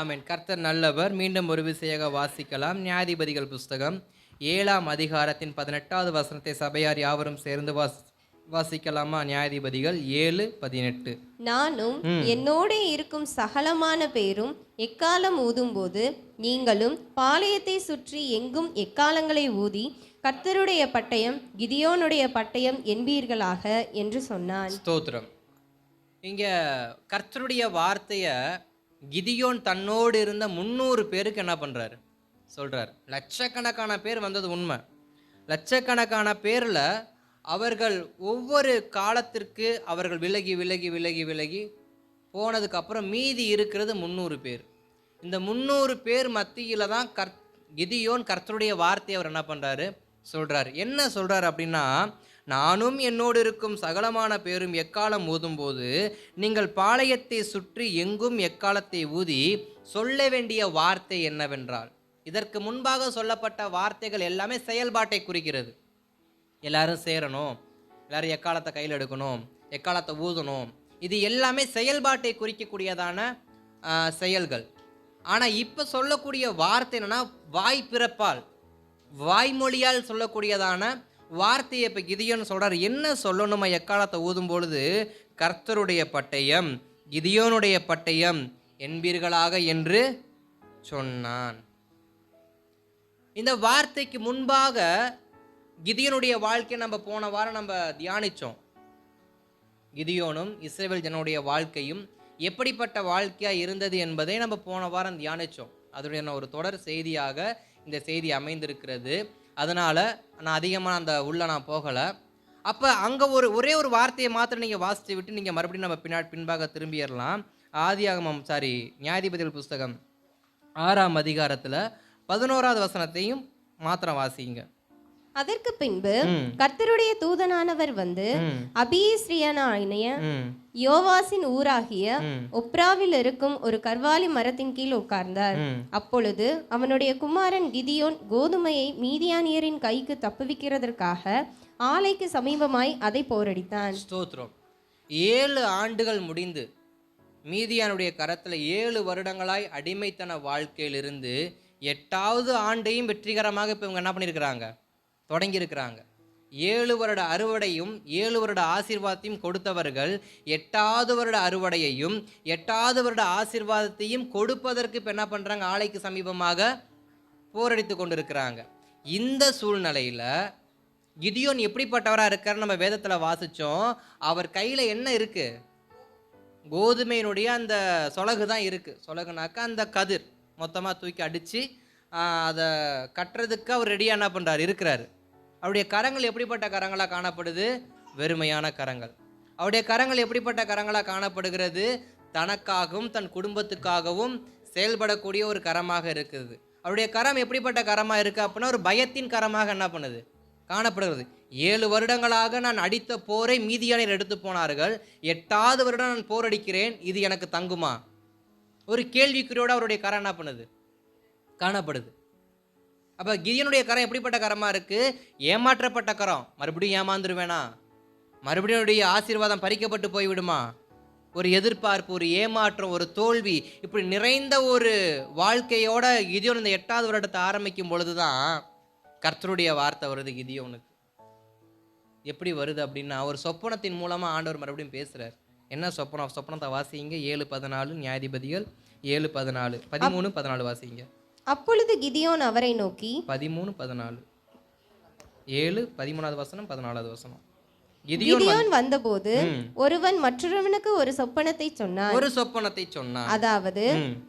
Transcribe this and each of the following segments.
ஆமென். கர்த்தர் நல்லவர். மீண்டும் ஒரு விசையாக வாசிக்கலாம். நியாயாதிபதிகள் புஸ்தகம் 7ஆம் அதிகாரத்தின் 18வது வசனத்தை சபையார் யாவரும் சேர்ந்து வாசிக்கலாமா? நியாயாதிபதிகள் 7:18. நானும் என்னோடே இருக்கும் சகலமான பேரும் எக்காலம் ஊதும்போது நீங்களும் பாளையத்தை சுற்றி எங்கும் எக்காலங்களை ஊதி கர்த்தருடைய பட்டயம் கிதியோனுடைய பட்டயம் என்பீர்களாக என்று சொன்னான். ஸ்தோத்திரம். இங்க கர்த்தருடைய வார்த்தைய கிதியோன் தன்னோடு இருந்த 300 பேருக்கு என்ன பண்றாரு சொல்றாரு. லட்சக்கணக்கான பேர் வந்தது உண்மை. லட்சக்கணக்கான பேர்ல அவர்கள் ஒவ்வொரு காலத்திற்கு அவர்கள் விலகி விலகி விலகி விலகி போனதுக்கு அப்புறம் மீதி இருக்கிறது 300 பேர். இந்த 300 பேர் மத்தியில தான் கிதியோன் கர்த்தருடைய வார்த்தையை அவர் என்ன பண்றாரு சொல்றாரு. என்ன சொல்றாரு அப்படின்னா, நானும் என்னோடு இருக்கும் சகலமான பேரும் எக்காலம் ஊதும்போது நீங்கள் பாளையத்தை சுற்றி எங்கும் எக்காலத்தை ஊதி சொல்ல வேண்டிய வார்த்தை என்னவென்றால், இதற்கு முன்பாக சொல்லப்பட்ட வார்த்தைகள் எல்லாமே செயல்பாட்டை குறிக்கிறது. எல்லாரும் சேரணும், எல்லாரும் எக்காலத்தை கையில் எடுக்கணும், எக்காலத்தை ஊதணும், இது எல்லாமே செயல்பாட்டை குறிக்கக்கூடியதான செயல்கள். ஆனால் இப்போ சொல்லக்கூடிய வார்த்தை என்னன்னா, வாய் பிறப்பால் வாய்மொழியால் சொல்லக்கூடியதான வார்த்தையை இப்போ கிதியோன் சொல்கிறார். என்ன சொல்லணுமா? எக்காலத்தை ஊதும் பொழுது கர்த்தருடைய பட்டயம் கிதியோனுடைய பட்டயம் என்பீர்களாக என்று சொன்னான். இந்த வார்த்தைக்கு முன்பாக கிதியோனுடைய வாழ்க்கையை நம்ம போன வாரம் நம்ம தியானித்தோம். கிதியோனும் இஸ்ரவேல் ஜனனுடைய வாழ்க்கையும் எப்படிப்பட்ட வாழ்க்கையாக இருந்தது என்பதை நம்ம போன வாரம் தியானித்தோம். அதனுடைய ஒரு தொடர் செய்தியாக இந்த செய்தி அமைந்திருக்கிறது. அதனால் நான் அதிகமாக நான் போகலை. அப்போ அங்கே ஒரே ஒரு வார்த்தையை மாத்திரம் நீங்கள் வாசித்து விட்டு நீங்கள் மறுபடியும் நம்ம பின்பாக திரும்பிடலாம். நியாயாதிபதிகள் புஸ்தகம் 6ஆம் அதிகாரத்தில் 11வது வசனத்தையும் மாத்திரம் வாசிங்க. அதற்கு பின்பு கர்த்தருடைய தூதனானவர் வந்து அபியேஸ்ரியனாகிய யோவாசின் ஊராகிய ஒப்ராவில் இருக்கும் ஒரு கர்வாலி மரத்தின் கீழ் உட்கார்ந்தார். அப்பொழுது அவனுடைய குமாரன் கிதியோன் கோதுமையை மீதியானியரின் கைக்கு தப்புவிக்கிறதற்காக ஆலைக்கு சமீபமாய் அதை போரடித்தான். ஸ்தோத்திரம். 7 ஆண்டுகள் முடிந்து மீதியானுடைய கரத்தில் 7 வருடங்களாய் அடிமைத்தன வாழ்க்கையிலிருந்து 8வது ஆண்டையும் வெற்றிகரமாக இப்போ இவங்க என்ன பண்ணியிருக்கிறாங்க, தொடங்கியிருக்கிறாங்க. 7 வருட அறுவடையும் 7 வருட ஆசீர்வாதத்தையும் கொடுத்தவர்கள் 8வது வருட அறுவடையையும் 8வது வருட ஆசீர்வாதத்தையும் கொடுப்பதற்கு இப்போ என்ன பண்ணுறாங்க, ஆலைக்கு சமீபமாக போரடித்து கொண்டிருக்கிறாங்க. இந்த சூழ்நிலையில் கிதியோன் எப்படிப்பட்டவராக இருக்கார் நம்ம வேதத்தில் வாசித்தோம். அவர் கையில் என்ன இருக்குது? கோதுமையினுடைய அந்த சொலகு தான் இருக்குது. சொலகுனாக்கா அந்த கதிர் மொத்தமாக தூக்கி அடித்து அதை கட்டுறதுக்கு அவர் ரெடியாக என்ன பண்ணுறாரு இருக்கிறாரு. அவருடைய கரங்கள் எப்படிப்பட்ட கரங்களாக காணப்படுது? வெறுமையான கரங்கள். அவருடைய கரங்கள் எப்படிப்பட்ட கரங்களாக காணப்படுகிறது? தனக்காகவும் தன் குடும்பத்துக்காகவும் செயல்படக்கூடிய ஒரு கரமாக இருக்குது. அவருடைய கரம் எப்படிப்பட்ட கரமாக இருக்குது அப்படின்னா, ஒரு பயத்தின் கரமாக என்ன பண்ணுது காணப்படுகிறது. 7 வருடங்களாக நான் அடித்த போரை மீதியானியர் எடுத்து போனார்கள், 8வது வருடம் நான் போர் அடிக்கிறேன், இது எனக்கு தங்குமா? ஒரு கேள்விக்குறியோடு அவருடைய கரம் என்ன பண்ணுது காணப்படுது. அப்போ கிதியோனுடைய கரம் எப்படிப்பட்ட கரமாக இருக்குது? ஏமாற்றப்பட்ட கரம். மறுபடியும் ஏமாந்துருவேனா? மறுபடியும் ஆசீர்வாதம் பறிக்கப்பட்டு போய்விடுமா? ஒரு எதிர்பார்ப்பு, ஒரு ஏமாற்றம், ஒரு தோல்வி, இப்படி நிறைந்த ஒரு வாழ்க்கையோட கிதியோன் இந்த 8வது வருடத்தை ஆரம்பிக்கும் பொழுது தான் கர்த்தருடைய வார்த்தை வருது கிதியோனுக்கு. எப்படி வருது அப்படின்னா, ஒரு சொப்பனத்தின் மூலமாக ஆண்டவர் மறுபடியும் பேசுகிறார். என்ன சொப்பனம்? சொப்பனத்தை வாசிங்க. 7:14 நியாயாதிபதிகள் 7:14 13-14 வாசிங்க. அப்பொழுது கிதியோன் அவரை நோக்கி 13-14 7:13வது வசனம் 14வது வசனம். கிதியோன் வந்தபோது ஒருவன் மற்றொருவனுக்கு ஒரு சொப்பனத்தை சொன்னான். அதாவது,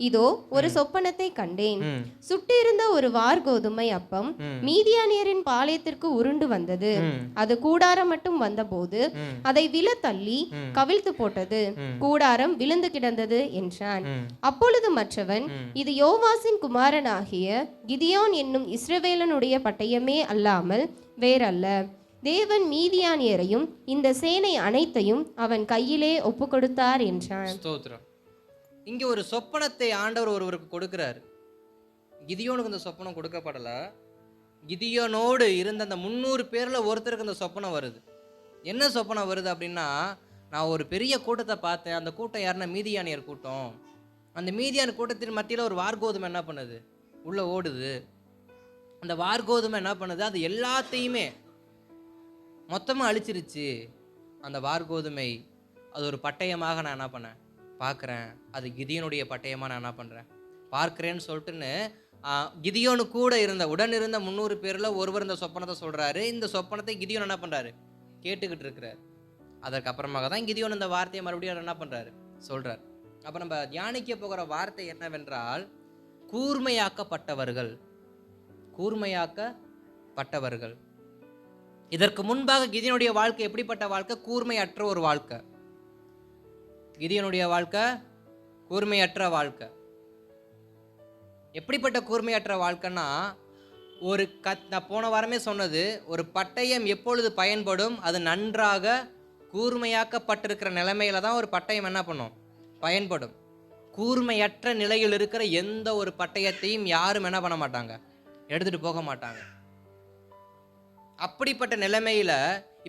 இதோ ஒரு சொப்பனத்தை கண்டேன். சுட்டிருந்த ஒரு வார்கோதுமை அப்பம் மீதியானியரின் பாளையத்திற்கு உருண்டு வந்தது. அது கூடாரம் மட்டும் வந்தபோது அதை விழ தள்ளி கவிழ்த்து போட்டது. கூடாரம் விழுந்து கிடந்தது என்றான். அப்பொழுது மற்றவன், இது யோவாசின் குமாரனாகிய கிதியோன் என்னும் இஸ்ரவேலனுடைய பட்டயமே அல்லாமல் வேறல்ல. தேவன் மீதியானியரையும் இந்த சேனை அனைத்தையும் அவன் கையிலே ஒப்பு கொடுத்தார் என்றான். ஸ்தோத்திரம். இங்கே ஒரு சொப்பனத்தை ஆண்டவர் ஒருவருக்கு கொடுக்கிறார். கிதியோனுக்கு இந்த சொப்பனம் கொடுக்கப்படல. கிதியோனோடு இருந்த அந்த 300 பேரில் ஒருத்தருக்கு இந்த சொப்பனம் வருது. என்ன சொப்பனம் வருது அப்படின்னா, நான் ஒரு பெரிய கூட்டத்தை பார்த்தேன். அந்த கூட்டம் யாருன்னா மீதியானியர் கூட்டம். அந்த மீதியான கூட்டத்தின் மத்தியில் ஒரு வார்கோதுமை என்ன பண்ணுது, உள்ளே ஓடுது. அந்த வார்கோதுமை என்ன பண்ணுது, அது எல்லாத்தையுமே மொத்தமாக அழிச்சிருச்சு. அந்த வார்கோதுமை அது ஒரு பட்டயமாக நான் என்ன பண்ணேன் பார்க்குறேன். அது கிதியோனுடைய பட்டயமாக நான் என்ன பண்ணுறேன் பார்க்குறேன்னு சொல்லிட்டுன்னு கிதியோனு கூட இருந்த உடன் இருந்த 300 பேரில் ஒருவர் இந்த சொப்பனத்தை சொல்கிறாரு. இந்த சொப்பனத்தை கிதியோன் என்ன பண்ணுறாரு, கேட்டுக்கிட்டு இருக்கிறார். அதற்கப்புறமாக தான் கிதியோன் இந்த வார்த்தையை மறுபடியும் என்ன பண்ணுறாரு, சொல்கிறார். அப்போ நம்ம தியானிக்க போகிற வார்த்தை என்னவென்றால் கூர்மையாக்கப்பட்டவர்கள். கூர்மையாக்கப்பட்டவர்கள். இதற்கு முன்பாக கிதியோனுடைய வாழ்க்கை எப்படிப்பட்ட வாழ்க்கை, கூர்மையற்ற ஒரு வாழ்க்கை. கிதியோனுடைய வாழ்க்கை கூர்மையற்ற வாழ்க்கை. எப்படிப்பட்ட கூர்மையற்ற வாழ்க்கைன்னா, ஒரு நான் போன வாரமே சொன்னது, ஒரு பட்டயம் எப்பொழுது பயன்படும், அது நன்றாக கூர்மையாக்கப்பட்டிருக்கிற நிலைமையில தான் ஒரு பட்டயம் என்ன பண்ணும், பயன்படும். கூர்மையற்ற நிலையில் இருக்கிற எந்த ஒரு பட்டயத்தையும் யாரும் என்ன பண்ண மாட்டாங்க, எடுத்துட்டு போக மாட்டாங்க. அப்படிப்பட்ட நிலைமையில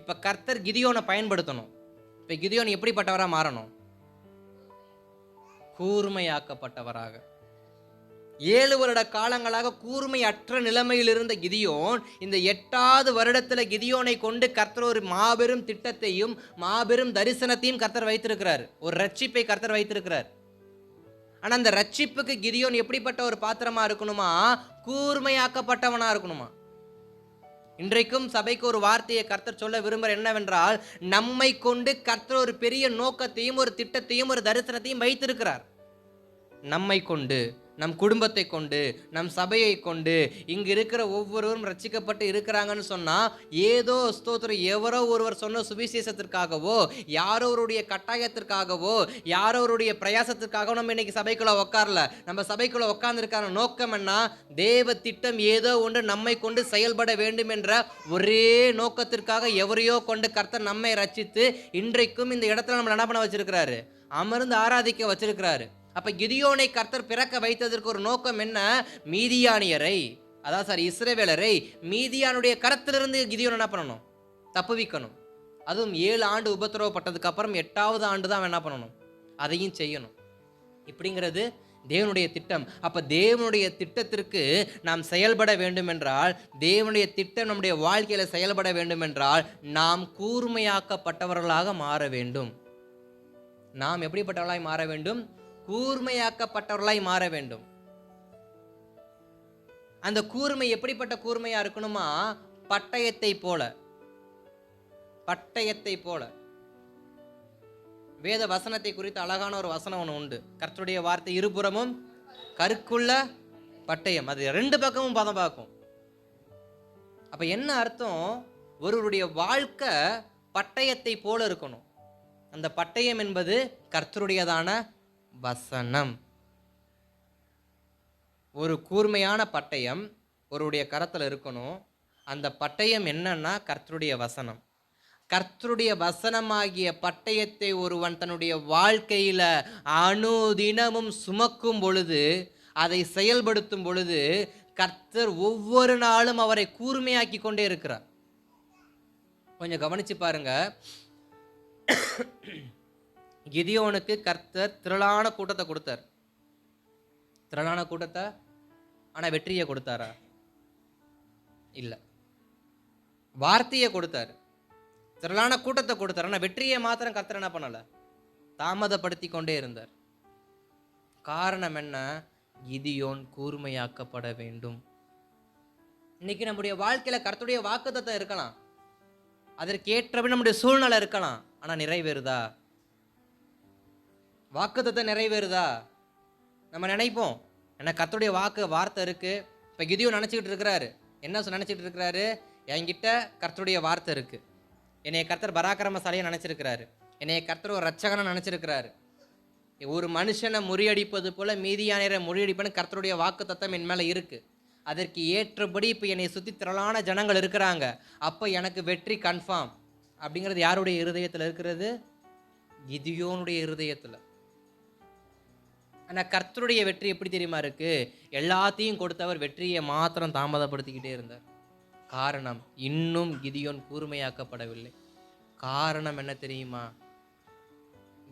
இப்ப கர்த்தர் கிதியோனை பயன்படுத்தணும். இப்ப கிதியோன் எப்படிப்பட்டவரா மாறணும், கூர்மையாக்கப்பட்டவராக. 7 வருட காலங்களாக கூர்மையற்ற நிலைமையில் இருந்த கிதியோன் இந்த 8வது வருடத்தில் கிதியோனை கொண்டு கர்த்தர் ஒரு மாபெரும் திட்டத்தையும் மாபெரும் தரிசனத்தையும் கர்த்தர் வைத்திருக்கிறார். ஒரு ரட்சிப்பை கர்த்தர் வைத்திருக்கிறார். ஆனால் அந்த ரட்சிப்புக்கு கிதியோன் எப்படிப்பட்ட ஒரு பாத்திரமா இருக்கணுமா, கூர்மையாக்கப்பட்டவனா இருக்கணுமா. இன்றைக்கும் சபைக்கு ஒரு வார்த்தையை கர்த்தர் சொல்ல விரும்புகிற என்னவென்றால், நம்மை கொண்டு கர்த்தர் ஒரு பெரிய நோக்கத்தையும் ஒரு திட்டத்தையும் ஒரு தரிசனத்தையும் வைத்திருக்கிறார். நம்மை கொண்டு, நம் குடும்பத்தை கொண்டு, நம் சபையை கொண்டு, இங்கு இருக்கிற ஒவ்வொருவரும் ரட்சிக்கப்பட்டு இருக்கிறாங்கன்னு சொன்னால் ஏதோ ஸ்தோத்திரம் எவரோ ஒருவர் சொன்ன சுவிசேஷத்திற்காகவோ யாரோருடைய கட்டாயத்திற்காகவோ யாரோருடைய பிரயாசத்திற்காகவோ நம்ம இன்னைக்கு சபைக்குள்ளே உட்காரல. நம்ம சபைக்குள்ளே உட்கார்ந்துருக்கான நோக்கம் என்ன, தேவ திட்டம் ஏதோ ஒன்று நம்மை கொண்டு செயல்பட வேண்டும் என்ற ஒரே நோக்கத்திற்காக எவரையோ கொண்டு கர்த்தர் நம்மை ரட்சித்து இன்றைக்கும் இந்த இடத்துல நம்ம என்ன பண்ண வச்சிருக்கிறாரு, அமர்ந்து ஆராதிக்க வச்சிருக்கிறாரு. அப்ப கிதியோனை கர்த்தர் பிறக்க வைத்ததற்கு ஒரு நோக்கம் என்ன, மீதியானியரை, அதாவது இஸ்ரவேலரை மீதியானுடைய கரத்திலிருந்து கிதியோன் என்ன பண்ணணும், தப்புவிக்கணும். அதுவும் 7 ஆண்டு உபத்திரவப்பட்டதுக்கு அப்புறம் 8வது ஆண்டு தான் என்ன பண்ணணும், அதையும் செய்யணும். இப்படிங்கிறது தேவனுடைய திட்டம். அப்ப தேவனுடைய திட்டத்திற்கு நாம் செயல்பட வேண்டும் என்றால், தேவனுடைய திட்டம் நம்முடைய வாழ்க்கையில செயல்பட வேண்டும் என்றால் நாம் கூர்மையாக்கப்பட்டவர்களாக மாற வேண்டும். நாம் எப்படிப்பட்டவர்களாய் மாற வேண்டும், கூர்மையாக்கப்பட்டவர்களாய் மாற வேண்டும். அந்த கூர்மை எப்படிப்பட்ட கூர்மையா இருக்கணுமா, பட்டயத்தை போல. பட்டயத்தை போல. வேத வசனத்தை குறித்து அழகான ஒரு வசனம் ஒன்று உண்டு. கர்த்தருடைய வார்த்தை இருபுறமும் கருக்குள்ள பட்டயம், அது 2 பக்கமும் பதம் பார்க்கும். அப்ப என்ன அர்த்தம், ஒருவருடைய வாழ்க்கை பட்டயத்தை போல இருக்கணும். அந்த பட்டயம் என்பது கர்த்தருடையதான வசனம். ஒரு கூர்மையான பட்டயம் ஒருடைய கரத்தில் இருக்கணும். அந்த பட்டயம் என்னன்னா கர்த்தருடைய வசனம். கர்த்தருடைய வசனமாகிய பட்டயத்தை ஒருவன் தன்னுடைய வாழ்க்கையில அனுதினமும் சுமக்கும் பொழுது, அதை செயல்படுத்தும் பொழுது கர்த்தர் ஒவ்வொரு நாளும் அவரை கூர்மையாக்கி கொண்டே இருக்கிறார். கொஞ்சம் கவனிச்சு பாருங்க. கிதியோனுக்கு கர்த்தர் திரளான கூட்டத்தை கொடுத்தார். திரளான கூட்டத்தை, ஆனா வெற்றியை கொடுத்தாரா, இல்ல. வார்த்தையை கொடுத்தார், திரளான கூட்டத்தை கொடுத்தார், ஆனா வெற்றியை மாத்திரம் கர்த்தர் என்ன பண்ணல, தாமதப்படுத்தி கொண்டே இருந்தார். காரணம் என்ன, கிதியோன் கூர்மையாக்கப்பட வேண்டும். இன்னைக்கு நம்முடைய வாழ்க்கையில கர்த்தருடைய வாக்குத்தத்தம் இருக்கலாம், அதற்கேற்றபடி நம்முடைய சூழ்நிலை இருக்கலாம், ஆனா நிறைவேறுதா, வாக்குத்தத்தம் நிறைவேறுதா? நம்ம நினைப்போம் ஏன்னா கர்த்தருடைய வார்த்தை இருக்கு. இப்போ கிதியோன் நினச்சிக்கிட்டு இருக்கிறாரு, என்ன நினச்சிக்கிட்டு இருக்கிறாரு, என்கிட்ட கர்த்தருடைய வார்த்தை இருக்கு, என்னைய கர்த்தர் பராக்கிரமசாலியாக நினச்சிருக்கிறாரு, என்னைய கர்த்தர் ஒரு ரட்சகனை நினச்சிருக்கிறாரு. ஒரு மனுஷனை முறியடிப்பது போல மீதியானரை முறியடிப்பேன்னு கர்த்தருடைய வாக்குத்தத்தம் என் மேலே இருக்கு. அதற்கு ஏற்றபடி இப்போ என்னை சுற்றி திரளான ஜனங்கள் இருக்கிறாங்க, அப்போ எனக்கு வெற்றி கன்ஃபார்ம் அப்படிங்கிறது யாருடைய இருதயத்தில் இருக்கிறது, கிதியோனுடைய இருதயத்தில். ஆனால் கர்த்தருடைய வெற்றி எப்படி தெரியுமா இருக்கு, எல்லாத்தையும் கொடுத்தவர் வெற்றியை மாத்திரம் தாமதப்படுத்திக்கிட்டே இருந்தார். காரணம், இன்னும் கிதியோன் கூர்மையாக்கப்படவில்லை. காரணம் என்ன தெரியுமா,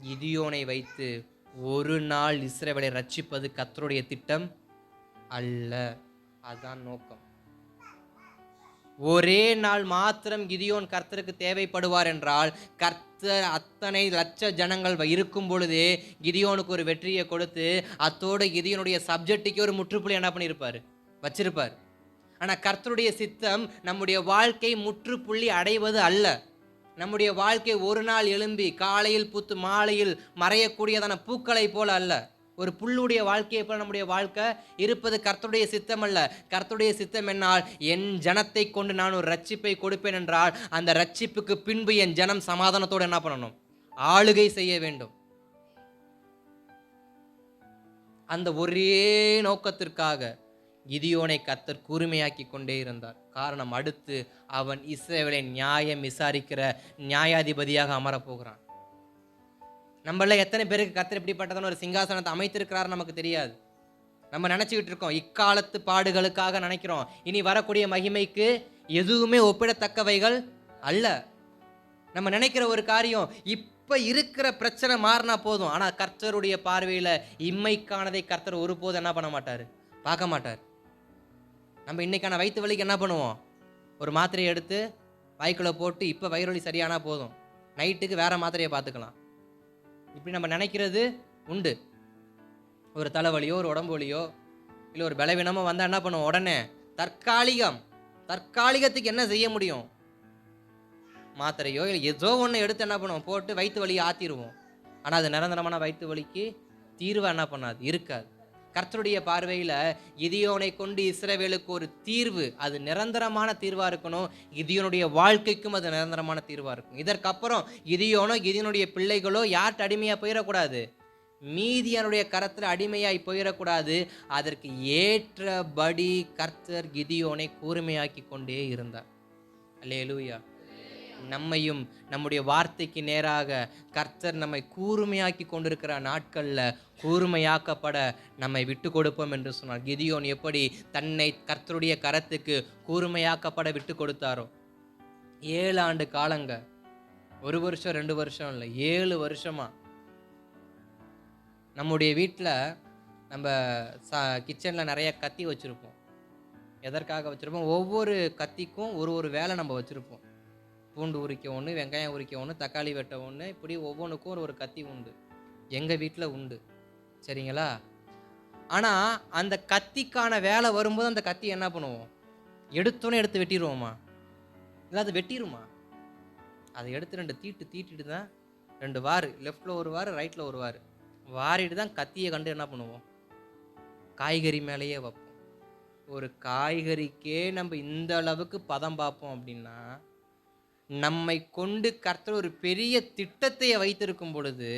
கிதியோனை வைத்து ஒரு நாள் இஸ்ரவேலை ரட்சிப்பது கர்த்தருடைய திட்டம் அல்ல. அதான் நோக்கம். ஒரே நாள் மாத்திரம் கிதியோன் கர்த்தருக்கு தேவைப்படுவார் என்றால், கர்த்தர் அத்தனை லட்ச ஜனங்கள் இருக்கும் பொழுதே கிதியோனுக்கு ஒரு வெற்றியை கொடுத்து அத்தோடு கிதியோனுடைய சப்ஜெக்டுக்கு ஒரு முற்றுப்புள்ளி என்ன பண்ணியிருப்பார், வச்சிருப்பார். ஆனால் கர்த்தருடைய சித்தம் நம்முடைய வாழ்க்கை முற்றுப்புள்ளி அடைவது அல்ல. நம்முடைய வாழ்க்கை ஒரு நாள் எழும்பி காலையில் பூத்து மாலையில் மறையக்கூடியதான பூக்களை போல அல்ல. ஒரு புல்லுடைய வாழ்க்கையை போல நம்முடைய வாழ்க்கை இருப்பது கர்த்தருடைய சித்தம் அல்ல. கர்த்தருடைய சித்தம் என்னால், என் ஜனத்தை கொண்டு நான் ஒரு ரட்சிப்பை கொடுப்பேன் என்றால், அந்த ரட்சிப்புக்கு பின்பு என் ஜனம் சமாதானத்தோடு என்ன பண்ணணும், ஆளுகை செய்ய வேண்டும். அந்த ஒரே நோக்கத்திற்காக கிதியோனை கர்த்தர் கூர்மையாக்கி கொண்டே இருந்தார். காரணம், அடுத்து அவன் இஸ்ரவேலை நியாயம் விசாரிக்கிற நியாயாதிபதியாக அமரப்போகிறான். நம்மள எத்தனை பேருக்கு கர்த்தர் இப்படிப்பட்டதான ஒரு சிங்காசனத்தை அமைத்திருக்கிறார் நமக்கு தெரியாது. நம்ம நினச்சிக்கிட்டு இருக்கோம், இக்காலத்து பாடுகளுக்காக நினைக்கிறோம். இனி வரக்கூடிய மகிமைக்கு எதுவுமே ஒப்பிடத்தக்கவைகள் அல்ல. நம்ம நினைக்கிற ஒரு காரியம், இப்போ இருக்கிற பிரச்சனை மாறினா போதும். ஆனால் கர்த்தருடைய பார்வையில் இம்மைக்கானதை கர்த்தர் ஒருபோது என்ன பண்ண மாட்டார், பார்க்க மாட்டார். நம்ம இன்னைக்கான வயிற்று வலிக்கு என்ன பண்ணுவோம், ஒரு மாத்திரையை எடுத்து வாய்க்குள்ளே போட்டு இப்போ வயிறு வலி சரியானா போதும், நைட்டுக்கு வேற மாத்திரையை பார்த்துக்கலாம். இப்படி நம்ம நினைக்கிறது உண்டு. ஒரு தலைவலியோ ஒரு உடம்பு வலியோ இல்லை ஒரு பலவீனமோ வந்தால் என்ன பண்ணுவோம், உடனே தற்காலிகத்துக்கு என்ன செய்ய முடியும், மாத்திரையோ இல்லை ஏதோ ஒன்று எடுத்து என்ன பண்ணுவோம், போட்டு வயிற்று வலியை ஆற்றிடுவோம். ஆனால் அது நிரந்தரமான வயிற்று வலிக்கு தீர்வை என்ன பண்ணாது, இருக்காது. கர்த்தருடைய பார்வையில் கிதியோனை கொண்டு இஸ்ரவேலுக்கு ஒரு தீர்வு, அது நிரந்தரமான தீர்வாக இருக்கணும். கிதியோனுடைய வாழ்க்கைக்கும் அது நிரந்தரமான தீர்வாக இருக்கும். இதற்கப்புறம் கிதியோனுடைய பிள்ளைகளோ யார்கிட்ட அடிமையாக போயிடக்கூடாது, மீதியானுடைய கரத்தில் அடிமையாய் போயிடக்கூடாது. அதற்கு ஏற்றபடி கர்த்தர் கிதியோனை கூர்மையாக்கி கொண்டே இருந்தார். அல்லேலூயா. நம்மையும் நம்முடைய வார்த்தைக்கு நேராக கர்த்தர் நம்மை கூர்மையாக்கி கொண்டிருக்கிற நாட்களில் கூர்மையாக்கப்பட நம்மை விட்டு கொடுப்போம் என்று சொன்னார். கிதியோன் எப்படி தன்னை கர்த்தருடைய கரத்துக்கு கூர்மையாக்கப்பட விட்டு கொடுத்தாரோ, 7 ஆண்டு காலங்க, 1 வருஷம் 2 வருஷம் இல்லை, 7 வருஷமா நம்முடைய வீட்டில் நம்ம கிச்சனில் நிறைய கத்தி வச்சுருப்போம். எதற்காக வச்சுருப்போம், ஒவ்வொரு கத்திக்கும் ஒரு வேலை நம்ம வச்சுருப்போம். பூண்டு உரிக்க ஒன்று, வெங்காயம் உரிக்க ஒன்று, தக்காளி வெட்ட ஒன்று, இப்படி ஒவ்வொன்றுக்கும் ஒரு கத்தி உண்டு. எங்கள் வீட்டில் உண்டு, சரிங்களா? ஆனால் அந்த கத்திக்கான வேலை வரும்போது அந்த கத்தி என்ன பண்ணுவோம், எடுத்தோன்னே எடுத்து வெட்டிடுவோமா, இல்லை அது வெட்டிடுமா? அதை எடுத்து 2 தீட்டிட்டு தான், 2 வாரு, லெஃப்டில் ஒரு வாரு ரைட்டில் ஒரு வாரு வாரிட்டு தான் கத்தியை கண்டு என்ன பண்ணுவோம், காய்கறி மேலேயே வைப்போம். ஒரு காய்கறிக்கே நம்ம இந்த அளவுக்கு பதம் பார்ப்போம் அப்படின்னா, நம்மை கொண்டு கர்த்தர் ஒரு பெரிய திட்டத்தை வைத்திருக்கும் பொழுது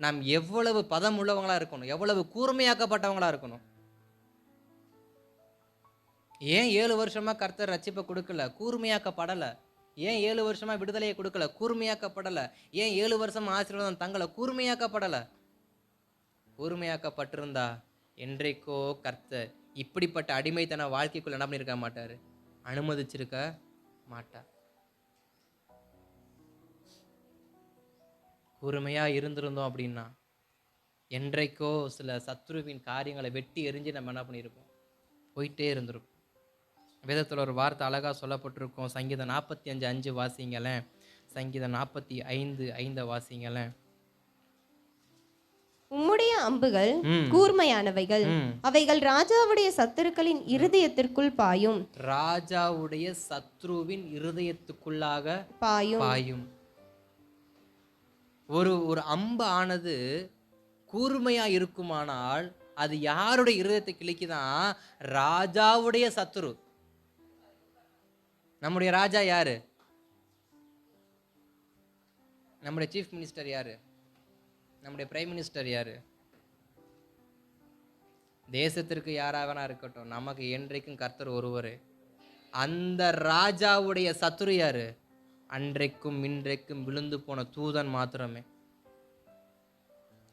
நாம் எவ்வளவு பதம் உள்ளவங்களா இருக்கணும், எவ்வளவு கூர்மையாக்கப்பட்டவங்களா இருக்கணும். ஏன் 7 வருஷமா கர்த்தர் ரட்சிப்பை கொடுக்கல, கூர்மையாக்கப்படலை? ஏன் 7 வருஷமா விடுதலையை கொடுக்கல, கூர்மையாக்கப்படலை? ஏன் 7 வருஷம் ஆசீர்வாதம் தங்களை கூர்மையாக்கப்படலை? கூர்மையாக்கப்பட்டிருந்தா என்றைக்கோ கர்த்தர் இப்படிப்பட்ட அடிமைத்தன வாழ்க்கைக்குள்ள என்ன பண்ணியிருக்க மாட்டார், அனுமதிச்சிருக்க மாட்டார். கூர்மையாக இருந்திருந்தோம் அப்படின்னா என்றைக்கோ சில சத்ருவின் காரியங்களை வெட்டி எரிஞ்சு நம்ம என்ன பண்ணியிருப்போம், போயிட்டே இருந்திருப்போம். வேதத்தில் ஒரு வார்த்தை அழகாக சொல்லப்பட்டிருக்கோம். சங்கீதம் 45:5 வாசிங்களேன். சங்கீதம் 45:5 வாசிங்களேன். உம்முடைய அம்புகள் கூர்மையானவைகள், அவைகள் ராஜாவுடைய சத்துருக்களின் இருதயத்திற்குள் பாயும். ராஜாவுடைய சத்ருவின் இருதயத்துக்குள்ளாக பாயும். ஒரு அம்பு ஆனது கூர்மையா இருக்குமானால் அது யாருடைய இருதயத்தை கிழிக்குதான், ராஜாவுடைய சத்துரு. நம்முடைய ராஜா யாரு, நம்முடைய சீஃப் மினிஸ்டர் யாரு, நம்முடைய பிரைம் மினிஸ்டர் யாரு, தேசத்திற்கு யாராவனா இருக்கட்டும், நமக்கு என்றைக்கும் கர்த்தர் ஒருவரே. அந்த ராஜாவுடைய சத்துரு யாரு, அன்றைக்கும் இன்றைக்கும் விழுந்து போன தூதன் மாத்திரமே.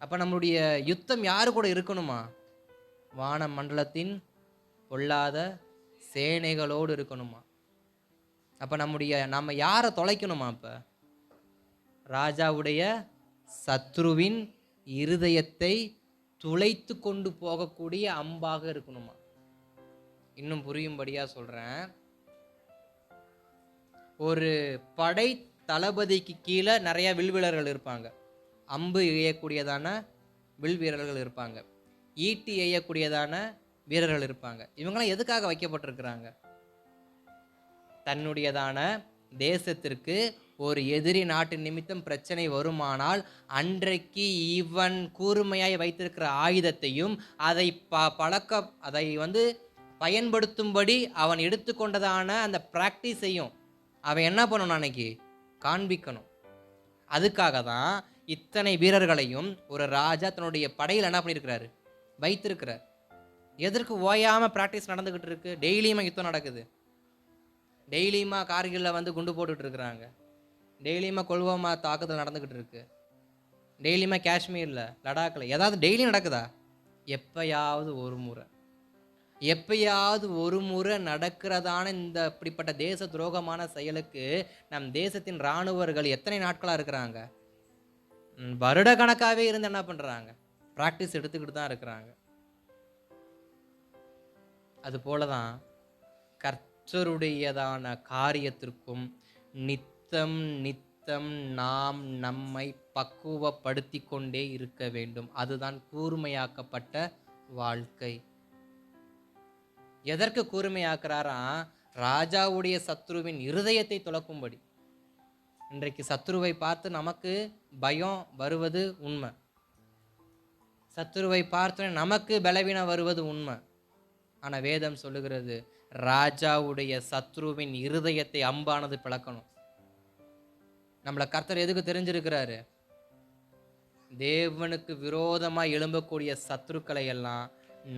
அப்ப நம்மளுடைய யுத்தம் யாரு கூட இருக்கணுமா, வான மண்டலத்தின் பொல்லாத சேனைகளோடு இருக்கணுமா? அப்ப நம்ம யாரை தொலைக்கணுமா? அப்ப ராஜாவுடைய சத்ருவின் இருதயத்தை துளைத்து கொண்டு போகக்கூடிய அம்பாக இருக்கணுமா. இன்னும் புரியும்படியா சொல்றேன். ஒரு படை தளபதிக்கு கீழே நிறைய வில்வீரர்கள் இருப்பாங்க. அம்பு எய்யக்கூடியதான வில் வீரர்கள் இருப்பாங்க. ஈட்டி எய்யக்கூடியதான வீரர்கள் இருப்பாங்க. இவங்களாம் எதுக்காக வைக்கப்பட்டிருக்கிறாங்க? தன்னுடையதான தேசத்திற்கு ஒரு எதிரி நாட்டு நிமித்தம் பிரச்சனை வருமானால் அன்றைக்கு இவன் கூர்மையாய் வைத்திருக்கிற ஆயுதத்தையும் அதை அதை பயன்படுத்தும்படி அவன் எடுத்துக்கொண்டதான அந்த பிராக்டிஸையும் அவன் என்ன பண்ணணும், அன்னைக்கு காண்பிக்கணும். அதுக்காக தான் இத்தனை வீரர்களையும் ஒரு ராஜா தன்னுடைய படையில் என்ன பண்ணியிருக்கிறாரு, வைத்திருக்கிறார். எதற்கு ஓயாம பிராக்டிஸ் நடந்துகிட்டு இருக்கு? டெய்லியுமா யுத்தம் நடக்குது, டெய்லியுமா கார்கில்ல குண்டு போட்டுட்டு இருக்கிறாங்க, டெய்லியுமா கொல்வாமா தாக்குதல் நடந்துகிட்டு இருக்கு, டெய்லியுமா காஷ்மீர்ல லடாக்ல ஏதாவது டெய்லி நடக்குதா? எப்பயாவது ஒரு முறை நடக்கிறதான இந்த இப்படிப்பட்ட தேச துரோகமான செயலுக்கு நம் தேசத்தின் இராணுவர்கள் எத்தனை நாட்களா இருக்கிறாங்க? வருட கணக்காவே இருந்து என்ன பண்றாங்க, பிராக்டிஸ் எடுத்துக்கிட்டு தான் இருக்கிறாங்க. அது போலதான் கர்த்தருடையதான காரியத்திற்கும் நித்தம் நித்தம் நாம் நம்மை பக்குவப்படுத்தி கொண்டே இருக்க வேண்டும். அதுதான் கூர்மையாக்கப்பட்ட வாழ்க்கை. எதற்கு கூர்மையாக்குறாரா? ராஜாவுடைய சத்ருவின் இருதயத்தை துலக்கும்படி. இன்றைக்கு சத்ருவை பார்த்து நமக்கு பயம் வருவது உண்மை, சத்ருவை பார்த்து நமக்கு பலவீனம் வருவது உண்மை. ஆனா வேதம் சொல்லுகிறது, ராஜாவுடைய சத்ருவின் இருதயத்தை அம்பானது பிளக்கணும். நம்மளை கர்த்தர் எதுக்கு தெரிஞ்சிருக்கிறாரு? தேவனுக்கு விரோதமா எழும்பக்கூடிய சத்ருக்களை எல்லாம்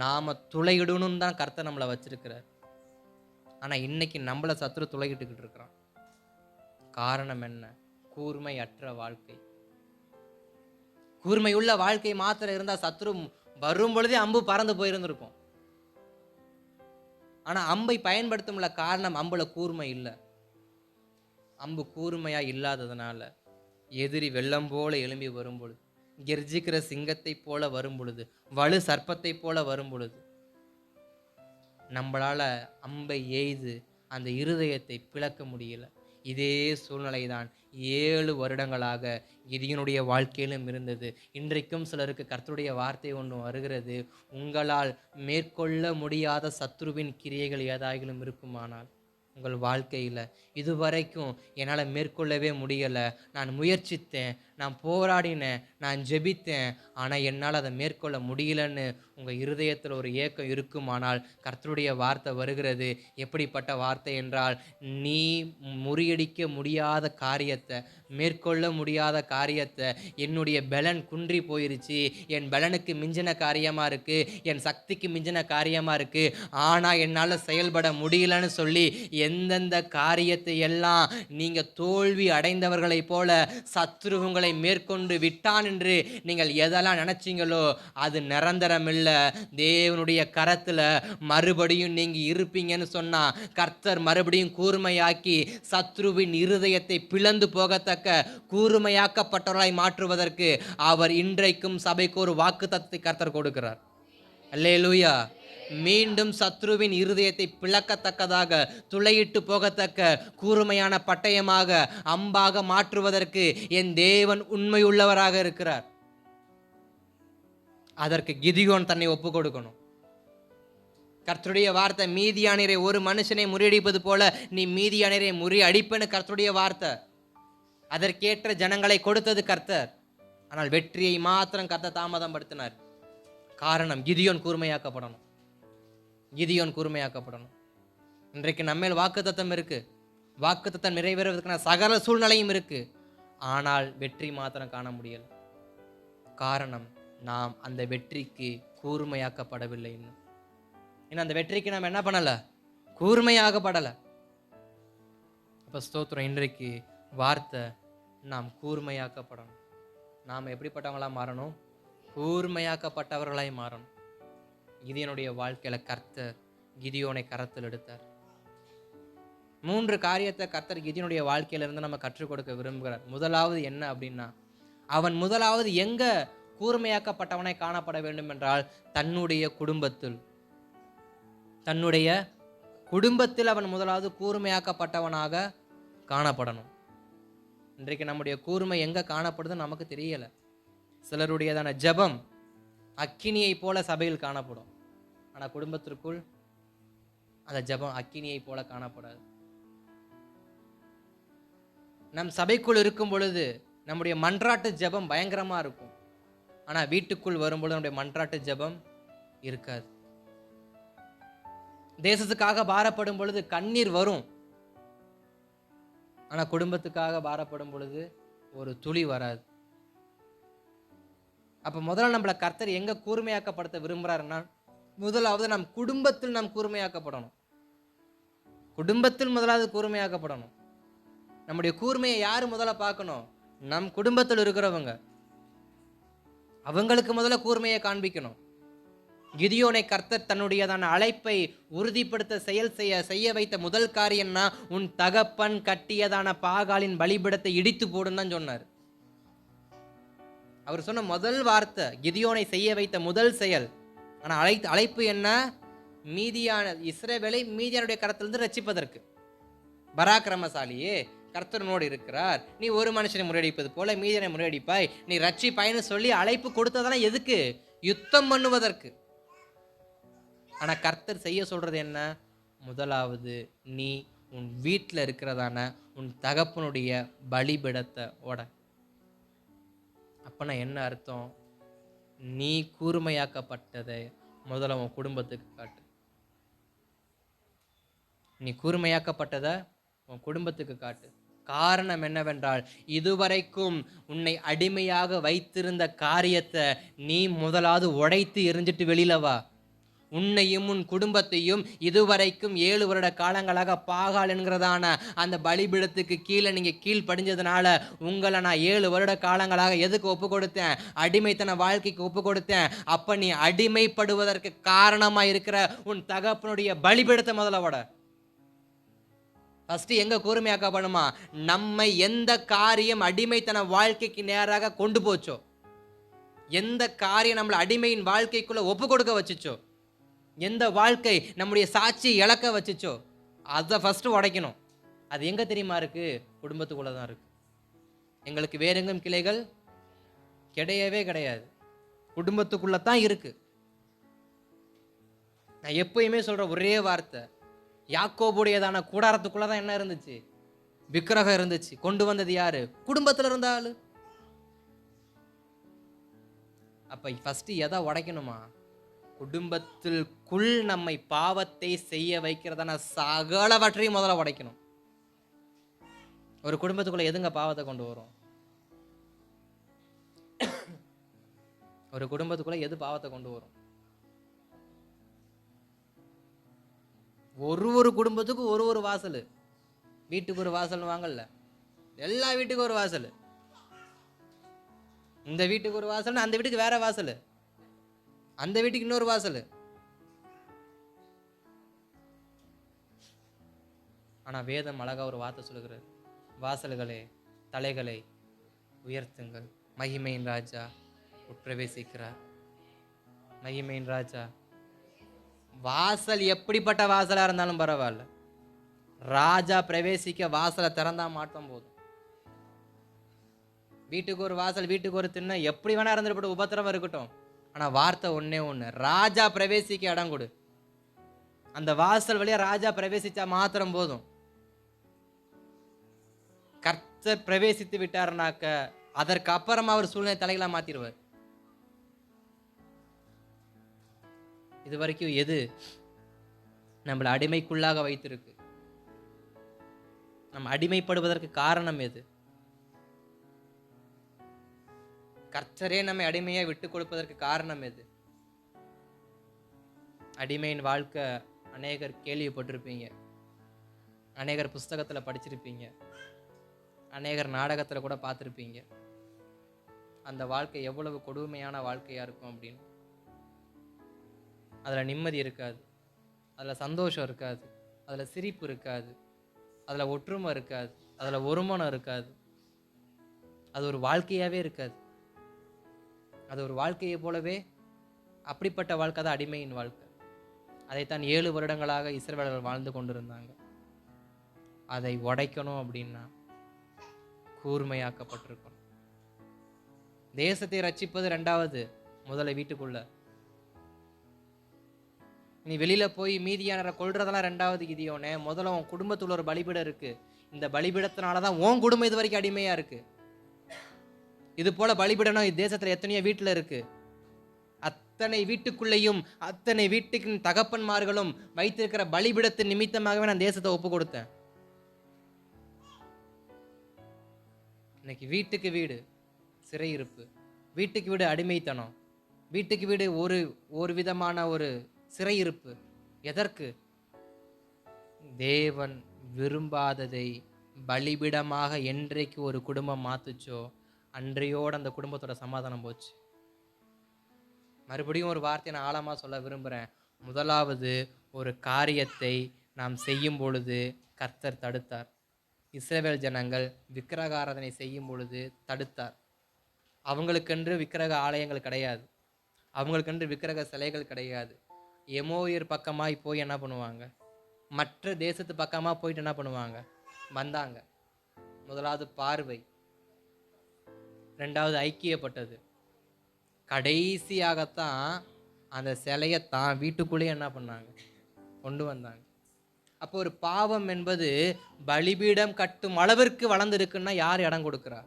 நாம துளையிடணும் தான் கர்த்தர் நம்மளை வச்சிருக்கிறார். ஆனா இன்னைக்கு நம்மள சத்ரு துளையிட்டுக்கிட்டு இருக்கிறான். காரணம் என்ன? கூர்மையற்ற வாழ்க்கை. கூர்மையுள்ள வாழ்க்கை மாத்திரம் இருந்தா சத்ரு வரும் பொழுதே அம்பு பறந்து போயிருந்திருக்கும். ஆனா அம்பை பயன்படுத்தும் காரணம் அம்புல கூர்மை இல்லை. அம்பு கூர்மையா இல்லாததுனால எதிரி வெள்ளம் போல எழும்பி வரும் பொழுது, கெர்ஜிக்கிற சிங்கத்தை போல வரும் பொழுது, வலு சர்ப்பத்தை போல வரும் பொழுது நம்மளால அம்பை எய்து அந்த இருதயத்தை பிளக்க முடியல. இதே சூழ்நிலை தான் 7 வருடங்களாக கிதியோனுடைய வாழ்க்கையிலும் இருந்தது. இன்றைக்கும் சிலருக்கு கர்த்தருடைய வார்த்தை ஒன்று வருகிறது, உங்களால் மேற்கொள்ள முடியாத சத்ருவின் கிரியைகள் ஏதாயிலும் இருக்குமானால் உங்கள் வாழ்க்கையில் இதுவரைக்கும் என்னால் மேற்கொள்ளவே முடியலை, நான் முயற்சித்தேன், நான் போராடினேன், நான் ஜெபித்தேன், ஆனால் என்னால் அதை மேற்கொள்ள முடியலன்னு உங்கள் இருதயத்தில் ஒரு ஏக்கம் இருக்குமானால் கர்த்தருடைய வார்த்தை வருகிறது. எப்படிப்பட்ட வார்த்தை என்றால், நீ முறியடிக்க முடியாத காரியத்தை, மேற்கொள்ள முடியாத காரியத்தை, என்னுடைய பலன் குன்றி போயிருச்சு, என் பலனுக்கு மிஞ்சின காரியமாக இருக்குது, என் சக்திக்கு மிஞ்சின காரியமாக இருக்குது, ஆனால் என்னால் செயல்பட முடியலன்னு சொல்லி எந்தெந்த காரியத்தை எல்லாம் நீங்கள் தோல்வி அடைந்தவர்களை போல சத்ரு உங்களை மேற்கொண்டு விட்டான் என்று நீங்கள் எதெல்லாம் நினைச்சீங்களோ அது நிரந்தரம் இல்லை. தேவனுடைய கரத்தில் மறுபடியும் நீங்க இருப்பீங்கன்னு சொன்னா கர்த்தர் மறுபடியும் கூர்மையாக்கி சத்ருவின் இருதயத்தை பிளந்து போகத்தக்க கூர்மையாக்கப்பட்டவர்களாய் மாற்றுவதற்கு அவர் இன்றைக்கும் சபைக்கு ஒரு வாக்குத்தத்தத்தை கர்த்தர் கொடுக்கிறார். அல்லேலூயா. மீண்டும் சத்ருவின் இருதயத்தை பிளக்கத்தக்கதாக, துளையிட்டு போகத்தக்க கூர்மையான பட்டயமாக, அம்பாக மாற்றுவதற்கு என் தேவன் உண்மையுள்ளவராக இருக்கிறார். அதற்கு கிதியோன் தன்னை ஒப்பு கொடுக்கணும். கர்த்தருடைய வார்த்தை, மீதியானரை ஒரு மனுஷனை முறியடிப்பது போல நீ மீதியானரை முறியடிப்பேன்னு கர்த்தருடைய வார்த்தை. அதற்கேற்ற ஜனங்களை கொடுத்தது கர்த்தர். ஆனால் வெற்றியை மாத்திரம் கர்த்தர் தாமதம் படுத்தினார். காரணம், கிதியோன் கூர்மையாக்கப்படணும். இன்றைக்கு நம்மேல் வாக்குத்தத்தம் இருக்கு, வாக்குத்தத்தம் நிறைவேறுவதற்கான சகல சூழ்நிலையும் இருக்கு, ஆனால் வெற்றி மாத்திரம் காண முடியல. காரணம், நாம் அந்த வெற்றிக்கு கூர்மையாக்கப்படவில்லை. இன்னும் அந்த வெற்றிக்கு நாம் என்ன பண்ணல? கூர்மையாகப்படல. அப்ப ஸ்தோத்திரம். இன்றைக்கு வார்த்தை, நாம் கூர்மையாக்கப்படணும். நாம் எப்படிப்பட்டவங்களா மாறணும்? கூர்மையாக்கப்பட்டவர்களாய் மாறணும். கிதியோனுடைய வாழ்க்கையில கர்த்தர் கிதியோனை கரத்தில் எடுத்தார். 3 காரியத்தை கர்த்தர் கிதியோனுடைய வாழ்க்கையில இருந்து நம்ம கற்றுக் கொடுக்க விரும்புகிறார். முதலாவது என்ன அப்படின்னா, அவன் முதலாவது எங்க கூர்மையாக்கப்பட்டவனாய் காணப்பட வேண்டும் என்றால் தன்னுடைய குடும்பத்தில் அவன் முதலாவது கூர்மையாக்கப்பட்டவனாக காணப்படணும். இன்றைக்கு நம்முடைய கூர்மை எங்க காணப்படுதுன்னு நமக்கு தெரியல. சிலருடையதான ஜெபம் அக்கினியை போல சபையில் காணப்படும், ஆனா குடும்பத்திற்குள் அந்த ஜெபம் அக்கினியை போல காணப்படாது. நம் சபைக்குள் இருக்கும் பொழுது நம்முடைய மன்றாட்டு ஜெபம் பயங்கரமா இருக்கும், ஆனா வீட்டுக்குள் வரும்பொழுது நம்முடைய மன்றாட்டு ஜெபம் இருக்காது. தேசத்துக்காக பாரப்படும் பொழுது கண்ணீர் வரும், ஆனா குடும்பத்துக்காக பாரப்படும் பொழுது ஒரு துளி வராது. அப்ப முதல்ல நம்மள கர்த்தர் எங்க கூர்மையாக்கப்படுத்த விரும்புறாருன்னா, முதலாவது நம் குடும்பத்தில் நாம் கூர்மையாக்கப்படணும். குடும்பத்தில் முதலாவது கூர்மையாக்கப்படணும். நம்முடைய கூர்மையை யாரு முதல்ல பார்க்கணும்? நம் குடும்பத்தில் இருக்கிறவங்க. அவங்களுக்கு முதல்ல கூர்மையை காண்பிக்கணும். கிதியோனை கர்த்தர் தன்னுடையதான அழைப்பை உறுதிப்படுத்த செய்ய வைத்த முதல் காரியம்னா, உன் தகப்பன் கட்டியதான பாகாலின் பலிபீடத்தை இடித்து போடுன்னு தான் சொன்னார். அவர் சொன்ன முதல் வார்த்தை கிதியோனை செய்ய வைத்த முதல் செயல். ஆனா அழைப்பு என்ன? மீதியான இஸ்ரவேலை மீதியானுடைய கரத்திலிருந்து ரட்சிப்பதற்கு. பராக்கிரமசாலியே, கர்த்தரனோடு இருக்கிறார், நீ ஒரு மனுஷனை முறியடிப்பது போல மீதியனை முறியடிப்பாய், நீ ரட்சிப்பாய்னு சொல்லி அழைப்பு கொடுத்ததான எதுக்கு? யுத்தம் பண்ணுவதற்கு. ஆனா கர்த்தர் செய்ய சொல்றது என்ன? முதலாவது நீ உன் வீட்டில் இருக்கிறதான உன் தகப்பனுடைய பலிபீடத்தை ஓட. அப்பனா என்ன அர்த்தம்? நீ கூர்மையாக்கப்பட்டதை முதல்ல உன் குடும்பத்துக்கு காட்டு. நீ கூர்மையாக்கப்பட்டதை உன் குடும்பத்துக்கு காட்டு. காரணம் என்னவென்றால், இதுவரைக்கும் உன்னை அடிமையாக வைத்திருந்த காரியத்தை நீ முதலாவது உடைத்து எரிஞ்சிட்டு வெளியில வா. உன்னையும் உன் குடும்பத்தையும் இதுவரைக்கும் 7 வருட காலங்களாக பாகால் என்கிறதான அந்த பலிபீடத்துக்கு கீழே நீங்க கீழ்ப்படிஞ்சதுனால உங்களை நான் 7 வருட காலங்களாக எதுக்கு ஒப்பு கொடுத்தேன்? அடிமைத்தன வாழ்க்கைக்கு ஒப்பு கொடுத்தேன். அப்ப நீ அடிமைப்படுவதற்கு காரணமா இருக்கிற உன் தகப்பனுடைய பலிபீடத்தை முதல்ல விட. ஃபர்ஸ்ட் எங்க கூர்மையாக்கப்படுமா? நம்மை எந்த காரியம் அடிமைத்தன வாழ்க்கைக்கு நேராக கொண்டு போச்சோ, எந்த காரியம் நம்மளை அடிமையின் வாழ்க்கைக்குள்ள ஒப்பு கொடுக்க வச்சுச்சோ, எந்த வாழ்க்கை நம்முடைய சாட்சியை இழக்க வச்சுச்சோ, அதை ஃபர்ஸ்ட் உடைக்கணும். அது எங்க தெரியுமா இருக்கு? குடும்பத்துக்குள்ள தான் இருக்கு. எங்களுக்கு வேற எங்கும் கிளைகள் கிடையவே கிடையாது, குடும்பத்துக்குள்ள தான் இருக்கு. நான் எப்பயுமே சொல்ற ஒரே வார்த்தை, யாக்கோபுடையதான கூடாரத்துக்குள்ளதான் என்ன இருந்துச்சு? விக்கிரகம் இருந்துச்சு. கொண்டு வந்தது யாரு? குடும்பத்துல இருந்த ஆளு. அப்ப ஃபர்ஸ்ட் எதை உடைக்கணுமா? குடும்பத்திற்குள் நம்மை பாவத்தை செய்ய வைக்கிறதான சகலவற்றையும் முதல்ல உடைக்கணும். ஒரு குடும்பத்துக்குள்ள எதுங்க பாவத்தை கொண்டு வரும்? ஒரு குடும்பத்துக்குள்ள எது பாவத்தை கொண்டு வரும்? ஒரு குடும்பத்துக்கு ஒரு வாசல். வீட்டுக்கு ஒரு வாசல் வாங்கல, எல்லா வீட்டுக்கும் ஒரு வாசல். இந்த வீட்டுக்கு ஒரு வாசல், அந்த வீட்டுக்கு வேற வாசல், அந்த வீட்டுக்கு இன்னொரு வாசல். ஆனா வேதம் அழகா ஒரு வார்த்தை சொல்லுகிறது, வாசல்களே தலைகளை உயர்த்துங்கள், மகிமையின் ராஜா உட்பிரவேசிக்கிறார். மகிமையின் ராஜா. வாசல் எப்படிப்பட்ட வாசலா இருந்தாலும் பரவாயில்ல, ராஜா பிரவேசிக்க வாசலை திறந்தா மாட்டோம் போதும். வீட்டுக்கு ஒரு வாசல், வீட்டுக்கு ஒரு திண்ணை, எப்படி வேணா இருந்துட்டு உபத்திரவம் இருக்கட்டும், ஆனா வார்த்தை ஒன்னே ஒண்ணு, ராஜா பிரவேசிக்க இடம் கொடு. அந்த வாசல் வழியா ராஜா பிரவேசிச்சா மாத்திரம் போதும். கர்த்தர் பிரவேசித்து விட்டாருனாக்க அதற்கு அப்புறமா அவர் சூழ்நிலை தலைகளா மாத்திடுவார். இது வரைக்கும் எது நம்மளை அடிமைக்குள்ளாக வைத்திருக்கு? நம்ம அடிமைப்படுவதற்கு காரணம் எது? கர்த்தரே நம்மை அடிமையை விட்டு கொடுப்பதற்கு காரணம் எது? அடிமையின் வாழ்க்கை அநேகர் கேள்விப்பட்டிருப்பீங்க, அநேகர் புஸ்தகத்துல படிச்சிருப்பீங்க, அநேகர் நாடகத்துல கூட பார்த்துருப்பீங்க. அந்த வாழ்க்கை எவ்வளவு கொடுமையான வாழ்க்கையா இருக்கும் அப்படின்னு. அதில் நிம்மதி இருக்காது, அதில் சந்தோஷம் இருக்காது, அதில் சிரிப்பு இருக்காது, அதில் ஒற்றுமை இருக்காது, அதில் ஒருமனம் இருக்காது. அது ஒரு வாழ்க்கையாகவே இருக்காது. அது ஒரு வாழ்க்கையை போலவே அப்படிப்பட்ட வாழ்க்கை தான் அடிமையின் வாழ்க்கை. அதைத்தான் 7 வருடங்களாக இஸ்ரவேலர்கள் வாழ்ந்து கொண்டிருந்தாங்க. அதை உடைக்கணும் அப்படின்னா கூர்மையாக்கப்பட்டிருக்கணும். தேசத்தை ரட்சிப்பது 2வது, முதல்ல வீட்டுக்குள்ள. நீ வெளியில போய் மீதியானரை கொல்றதெல்லாம் 2வது கிதியோனே. முதல்ல உன் குடும்பத்துல ஒரு பலிபீடம் இருக்கு. இந்த பலிபீடத்தினாலதான் உன் குடும்பம் இது வரைக்கும் அடிமையா இருக்கு. இது போல பலிபீடம் தேசத்துல எத்தனையோ வீட்டுல இருக்கு. அத்தனை வீட்டுக்குள்ளேயும் அத்தனை வீட்டுக்கு தகப்பன்மார்களும் வைத்திருக்கிற பலிபீடத்தின் நிமித்தமாகவே நான் தேசத்தை ஒப்பு கொடுத்தேன். இன்னைக்கு வீட்டுக்கு வீடு சிறையிருப்பு, வீட்டுக்கு வீடு அடிமைத்தனம், வீட்டுக்கு வீடு ஒரு விதமான ஒரு சிறையிருப்பு. எதற்கு? தேவன் விரும்பாததை பலிபீடமாக என்றைக்கு ஒரு குடும்பம் மாத்துச்சோ அன்றையோடு அந்த குடும்பத்தோட சமாதானம் போச்சு. மறுபடியும் ஒரு வார்த்தையை நான் ஆழமாக சொல்ல விரும்புகிறேன். முதலாவது, ஒரு காரியத்தை நாம் செய்யும் பொழுது கர்த்தர் தடுத்தார். இஸ்ரவேல் ஜனங்கள் விக்கிரக ஆராதனை செய்யும் பொழுது தடுத்தார். அவங்களுக்கென்று விக்கிரக ஆலயங்கள் கிடையாது, அவங்களுக்கென்று விக்கிரக சிலைகள் கிடையாது. எமோரியர் பக்கமாய் போய் என்ன பண்ணுவாங்க, மற்ற தேசத்து பக்கமாக போயிட்டு என்ன பண்ணுவாங்க, வந்தாங்க. முதலாவது பார்வை, 2வது ஐக்கியப்பட்டது, கடைசியாகத்தான் அந்த சிலையத்தான் வீட்டுக்குள்ளேயே என்ன பண்ணாங்க, கொண்டு வந்தாங்க. அப்போ ஒரு பாவம் என்பது பலிபீடம் கட்டும் அளவிற்கு வளர்ந்துருக்குன்னா யார் இடம் கொடுக்குறா?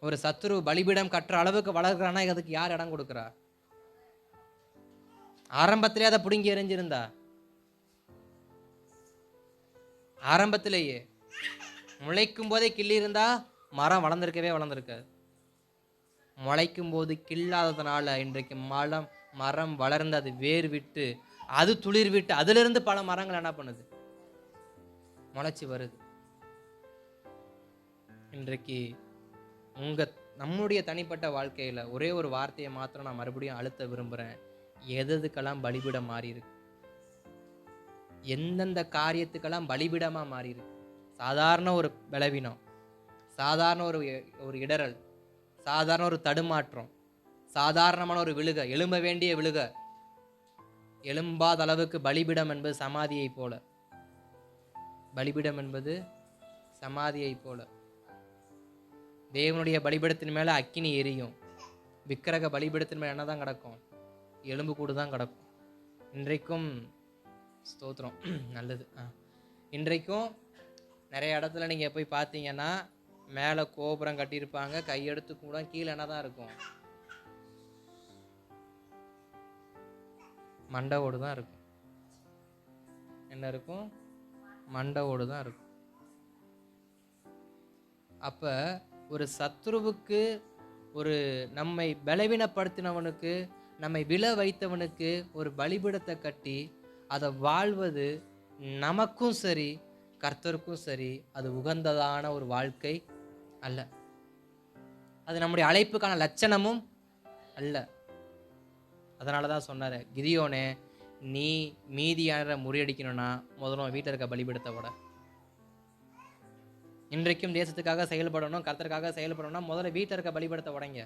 ஒரு சத்துரு பலிபீடம் கட்டுற அளவுக்கு வளர்க்குறான்னா அதுக்கு யார் இடம் கொடுக்குறா? ஆரம்பத்திலே அதை பிடுங்கி எறிஞ்சிருந்தா, ஆரம்பத்திலேயே முளைக்கும் போதே கிள்ளி இருந்தா மரம் வளர்ந்துருக்கவே வளர்ந்துருக்காது. முளைக்கும் போது கில்லாததுனால இன்றைக்கு மரம் வளர்ந்து அது வேர் விட்டு அது துளிர் விட்டு அதிலிருந்து பல மரங்கள் என்ன பண்ணுது, முளைச்சி வருது. இன்றைக்கு நம்முடைய தனிப்பட்ட வாழ்க்கையில ஒரே ஒரு வார்த்தையை மாத்திரம் நான் மறுபடியும் அழுத்த விரும்புறேன். எதுக்கெல்லாம் பலிபீடம் மாறி இருக்கு, எந்தெந்த காரியத்துக்கெல்லாம் பலிபீடமா மாறி இருக்கு. சாதாரண ஒரு பலவீனம், சாதாரண ஒரு இடறல், சாதாரண ஒரு தடுமாற்றம், சாதாரணமான ஒரு விழுக, எழும்ப வேண்டிய விழுக, எழும்பாத அளவுக்கு பலிபீடம் என்பது சமாதியை போல, பலிபீடம் என்பது சமாதியை போல. தேவனுடைய பலிபீடத்தின் மேல அக்கினி எரியும், விக்கிரக பலிபீடத்தின் மேல என்னதான் கிடக்கும், எலும்பு கூடு தான் கிடக்கும். இன்றைக்கும் ஸ்தோத்திரம் நல்லது. இன்றைக்கும் நிறைய இடத்துல நீங்கள் போய் பார்த்தீங்கன்னா மேலே கோபுரம் கட்டியிருப்பாங்க, கையெடுத்து கூட கீழே என்ன தான் இருக்கும், மண்டை ஓடு தான் இருக்கும். என்ன இருக்கும், மண்டை ஓடு தான் இருக்கும். அப்போ ஒரு சத்ருவுக்கு, ஒரு நம்மை பலவீனப்படுத்தினவனுக்கு, நம்மை விழ வைத்தவனுக்கு ஒரு பலிபீடத்தை கட்டி அதை வாழ்வது நமக்கும் சரி கர்த்தருக்கும் சரி அது உகந்ததான ஒரு வாழ்க்கை அல்ல. அது நம்முடைய அழைப்புக்கான லட்சணமும் அல்ல. அதனால தான் சொன்னார், கிதியோனே நீ மீதியானரை முறியடிக்கணும்னா முதல்ல வீட்டில் இருக்க பலிபீடத்தை விட. இன்றைக்கும் தேசத்துக்காக செயல்படணும், கர்த்தருக்காக செயல்படணும்னா முதல்ல வீட்டில் இருக்க பலிபீடத்தை உடைங்க.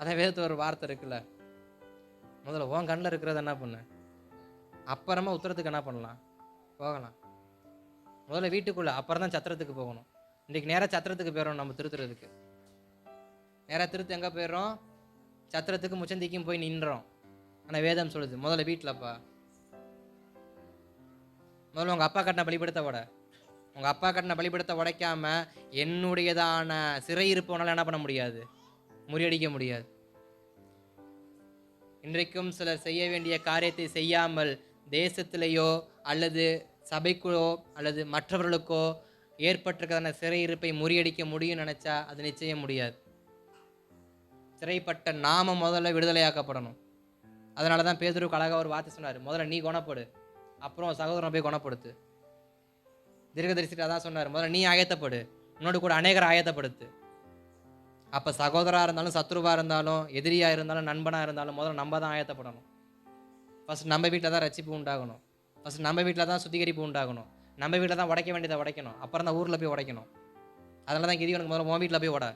அதை வேதத்து ஒரு வார்த்தை இருக்குல்ல, முதல்ல உன் கண்ணில் இருக்கிறத என்ன பண்ணு, அப்புறமா உத்தரத்துக்கு என்ன பண்ணலாம், போகலாம். முதல்ல வீட்டுக்குள்ள, அப்புறம் தான் சத்திரத்துக்கு போகணும். இன்றைக்கு நேராக சத்திரத்துக்கு போயிடும். நம்ம திருத்துறதுக்கு நேராக திருத்து எங்கே போயிடுறோம், சத்திரத்துக்கு முச்சந்திக்கும் போய் நின்றோம். ஆனால் வேதம் சொல்லுது முதல்ல வீட்டிலப்பா, முதல்ல உங்கள் அப்பா கட்டின பலிபீடத்தை உட. உங்கள் அப்பா கட்டின பலிபீடத்தை உடைக்காம என்னுடையதான சிறையிருப்பவனால என்ன பண்ண முடியாது, முறியடிக்க முடியாது. இன்றைக்கும் சிலர் செய்ய வேண்டிய காரியத்தை செய்யாமல் தேசத்திலேயோ அல்லது சபைக்கோ அல்லது மற்றவர்களுக்கோ ஏற்பட்டிருக்கிறதான சிறையிருப்பை முறியடிக்க முடியும் நினைச்சா அது நிச்சயம் முடியாது. சிறைப்பட்ட நாம முதல்ல விடுதலையாக்கப்படணும். அதனால தான் பேதுருக்கு அழகாக ஒரு வார்த்தை சொன்னார், முதல்ல நீ குணப்படு, அப்புறம் சகோதரனை போய் குணப்படுத்து. தீர்க்கதரிசிட்டு அதான் சொன்னார், முதல்ல நீ ஆயத்தப்படு, உன்னோடு கூட அநேகரை ஆயத்தப்படுத்து. அப்போ சகோதராக இருந்தாலும் சத்ருவாக இருந்தாலும் எதிரியாக இருந்தாலும் நண்பனாக இருந்தாலும் முதல்ல நம்ம தான் ஆயத்தப்படணும். ஃபஸ்ட் நம்ம வீட்டில் தான் ரட்சிப்பு உண்டாகணும், ஃபஸ்ட் நம்ம வீட்டில் தான் சுத்திகரிப்பு உண்டாகணும், நம்ம வீட்டில் தான் உடைக்க வேண்டியதை உடைக்கணும், அப்புறம் தான் ஊரில் போய் உடைக்கணும். அதனால தான் கிதியோனுக்கு முதல்ல உன் வீட்டில் போய் ஓட.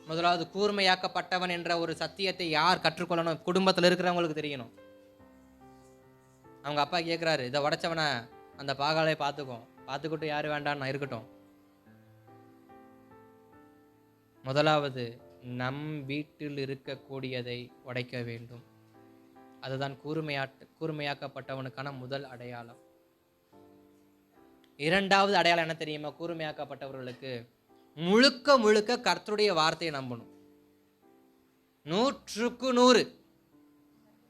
முதலாவது கூர்மையாக்கப்பட்டவன் என்ற ஒரு சத்தியத்தை யார் கற்றுக்கொள்ளணும்? குடும்பத்தில் இருக்கிறவங்களுக்கு தெரியணும். அவங்க அப்பா கேட்குறாரு, இதை உடைச்சவனை அந்த பாகாலை பார்த்துக்கிட்டு யார் வேண்டான்னு இருக்கட்டும். முதலாவது நம் வீட்டில் இருக்கக்கூடியதை உடைக்க வேண்டும். அதுதான் கூர்மையாக்கப்பட்டவனுக்கான முதல் அடையாளம். இரண்டாவது அடையாளம் என்ன தெரியுமா? கூர்மையாக்கப்பட்டவர்களுக்கு முழுக்க முழுக்க கர்த்தருடைய வார்த்தையை நம்பணும். 100க்கு 100.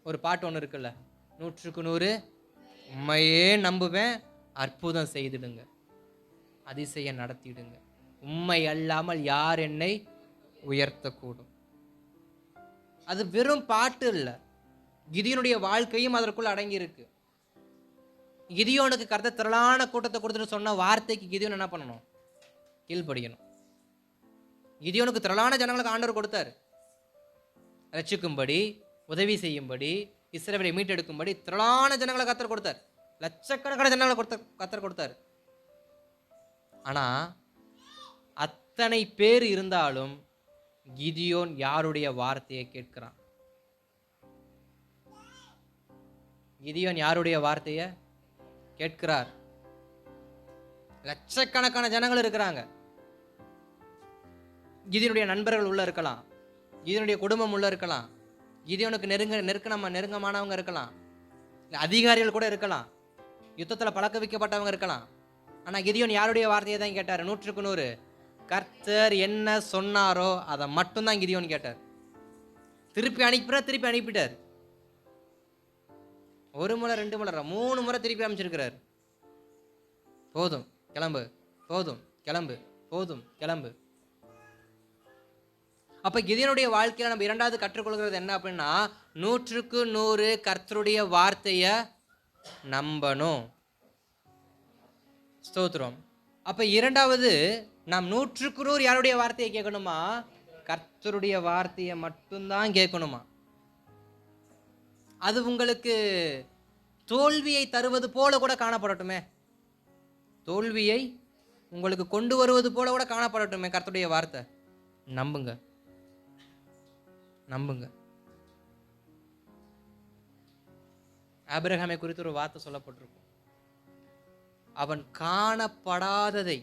ஒரு பாட்டு ஒன்று இருக்குல்ல, 100க்கு 100 உண்மையே நம்புவேன், அற்புதம் செய்திடுங்க, அதிசயம் நடத்திடுங்க, உண்மை அல்லாமல் யார் என்னை உயர்த்தக்கூடும். அது வெறும் பாட்டு இல்லை, கிதியோனுடைய வாழ்க்கையும் அதற்குள்ள அடங்கி இருக்கு. கிதியோனுக்கு கர்த்தர் திரளான கூட்டத்தை கொடுத்துட்டு சொன்ன வார்த்தைக்கு கிதியோன் என்ன பண்ணணும்? கீழ்ப்படியணும். கிதியோனுக்கு திரளான ஜனங்களுக்கு ஆண்டவர் கொடுத்தார், ரட்சிக்கும்படி, உதவி செய்யும்படி, இஸ்ரவேலை மீட்டெடுக்கும்படி திரளான ஜனங்களை கர்த்தர் கொடுத்தார். லட்சக்கணக்கான ஜனங்களை கர்த்தர் கொடுத்தார். ஆனா அத்தனை பேர் இருந்தாலும் கிதியோன் யாருடைய வார்த்தையை கேட்கிறான்? கிதியோன் யாருடைய வார்த்தையை கேட்கிறார்? லட்சக்கணக்கான ஜனங்கள் இருக்கிறாங்க. கிதியோனுடைய நண்பர்கள் உள்ள இருக்கலாம், கிதியோனுடைய குடும்பம் உள்ள இருக்கலாம், கிதியோனுக்கு நெருக்கமானவங்க இருக்கலாம், அதிகாரிகள் கூட இருக்கலாம், யுத்தத்தில் பழக்க வைக்கப்பட்டவங்க இருக்கலாம். ஆனா கிதியோன் யாருடைய வார்த்தையை தான் கேட்டார்? 100க்கு 100 கர்த்தர் என்ன சொன்னாரோ அதை மட்டும்தான் கிதியோன் கேட்டார். திருப்பி அனுப்பிட்டார். 1 முறை 2 முறை 3 முறை திருப்பி அமைச்சிருக்கிறார். போதும் கிளம்பு, போதும் கிளம்பு, போதும் கிளம்பு. அப்ப கிதியோனுடைய வாழ்க்கையில நம்ம இரண்டாவது கற்றுக்கொள்கிறது என்ன அப்படின்னா, 100க்கு 100 கர்த்தருடைய வார்த்தைய நம்பணும். ஸ்தோத்திரம். அப்ப இரண்டாவது, நாம் 100க்கு 100 யாருடைய வார்த்தையை கேட்கணுமா? கர்த்தருடைய வார்த்தையை மட்டும்தான் கேட்கணுமா? அது உங்களுக்கு தோல்வியை தருவது போல கூட காணப்படட்டுமே, தோல்வியை உங்களுக்கு கொண்டு வருவது போல கூட காணப்படட்டுமே, கர்த்தருடைய வார்த்தை நம்புங்க, நம்புங்க. ஆபிரகாமை குறித்து ஒரு வார்த்தை சொல்லப்பட்டிருக்கும், அவன் காணப்படாததை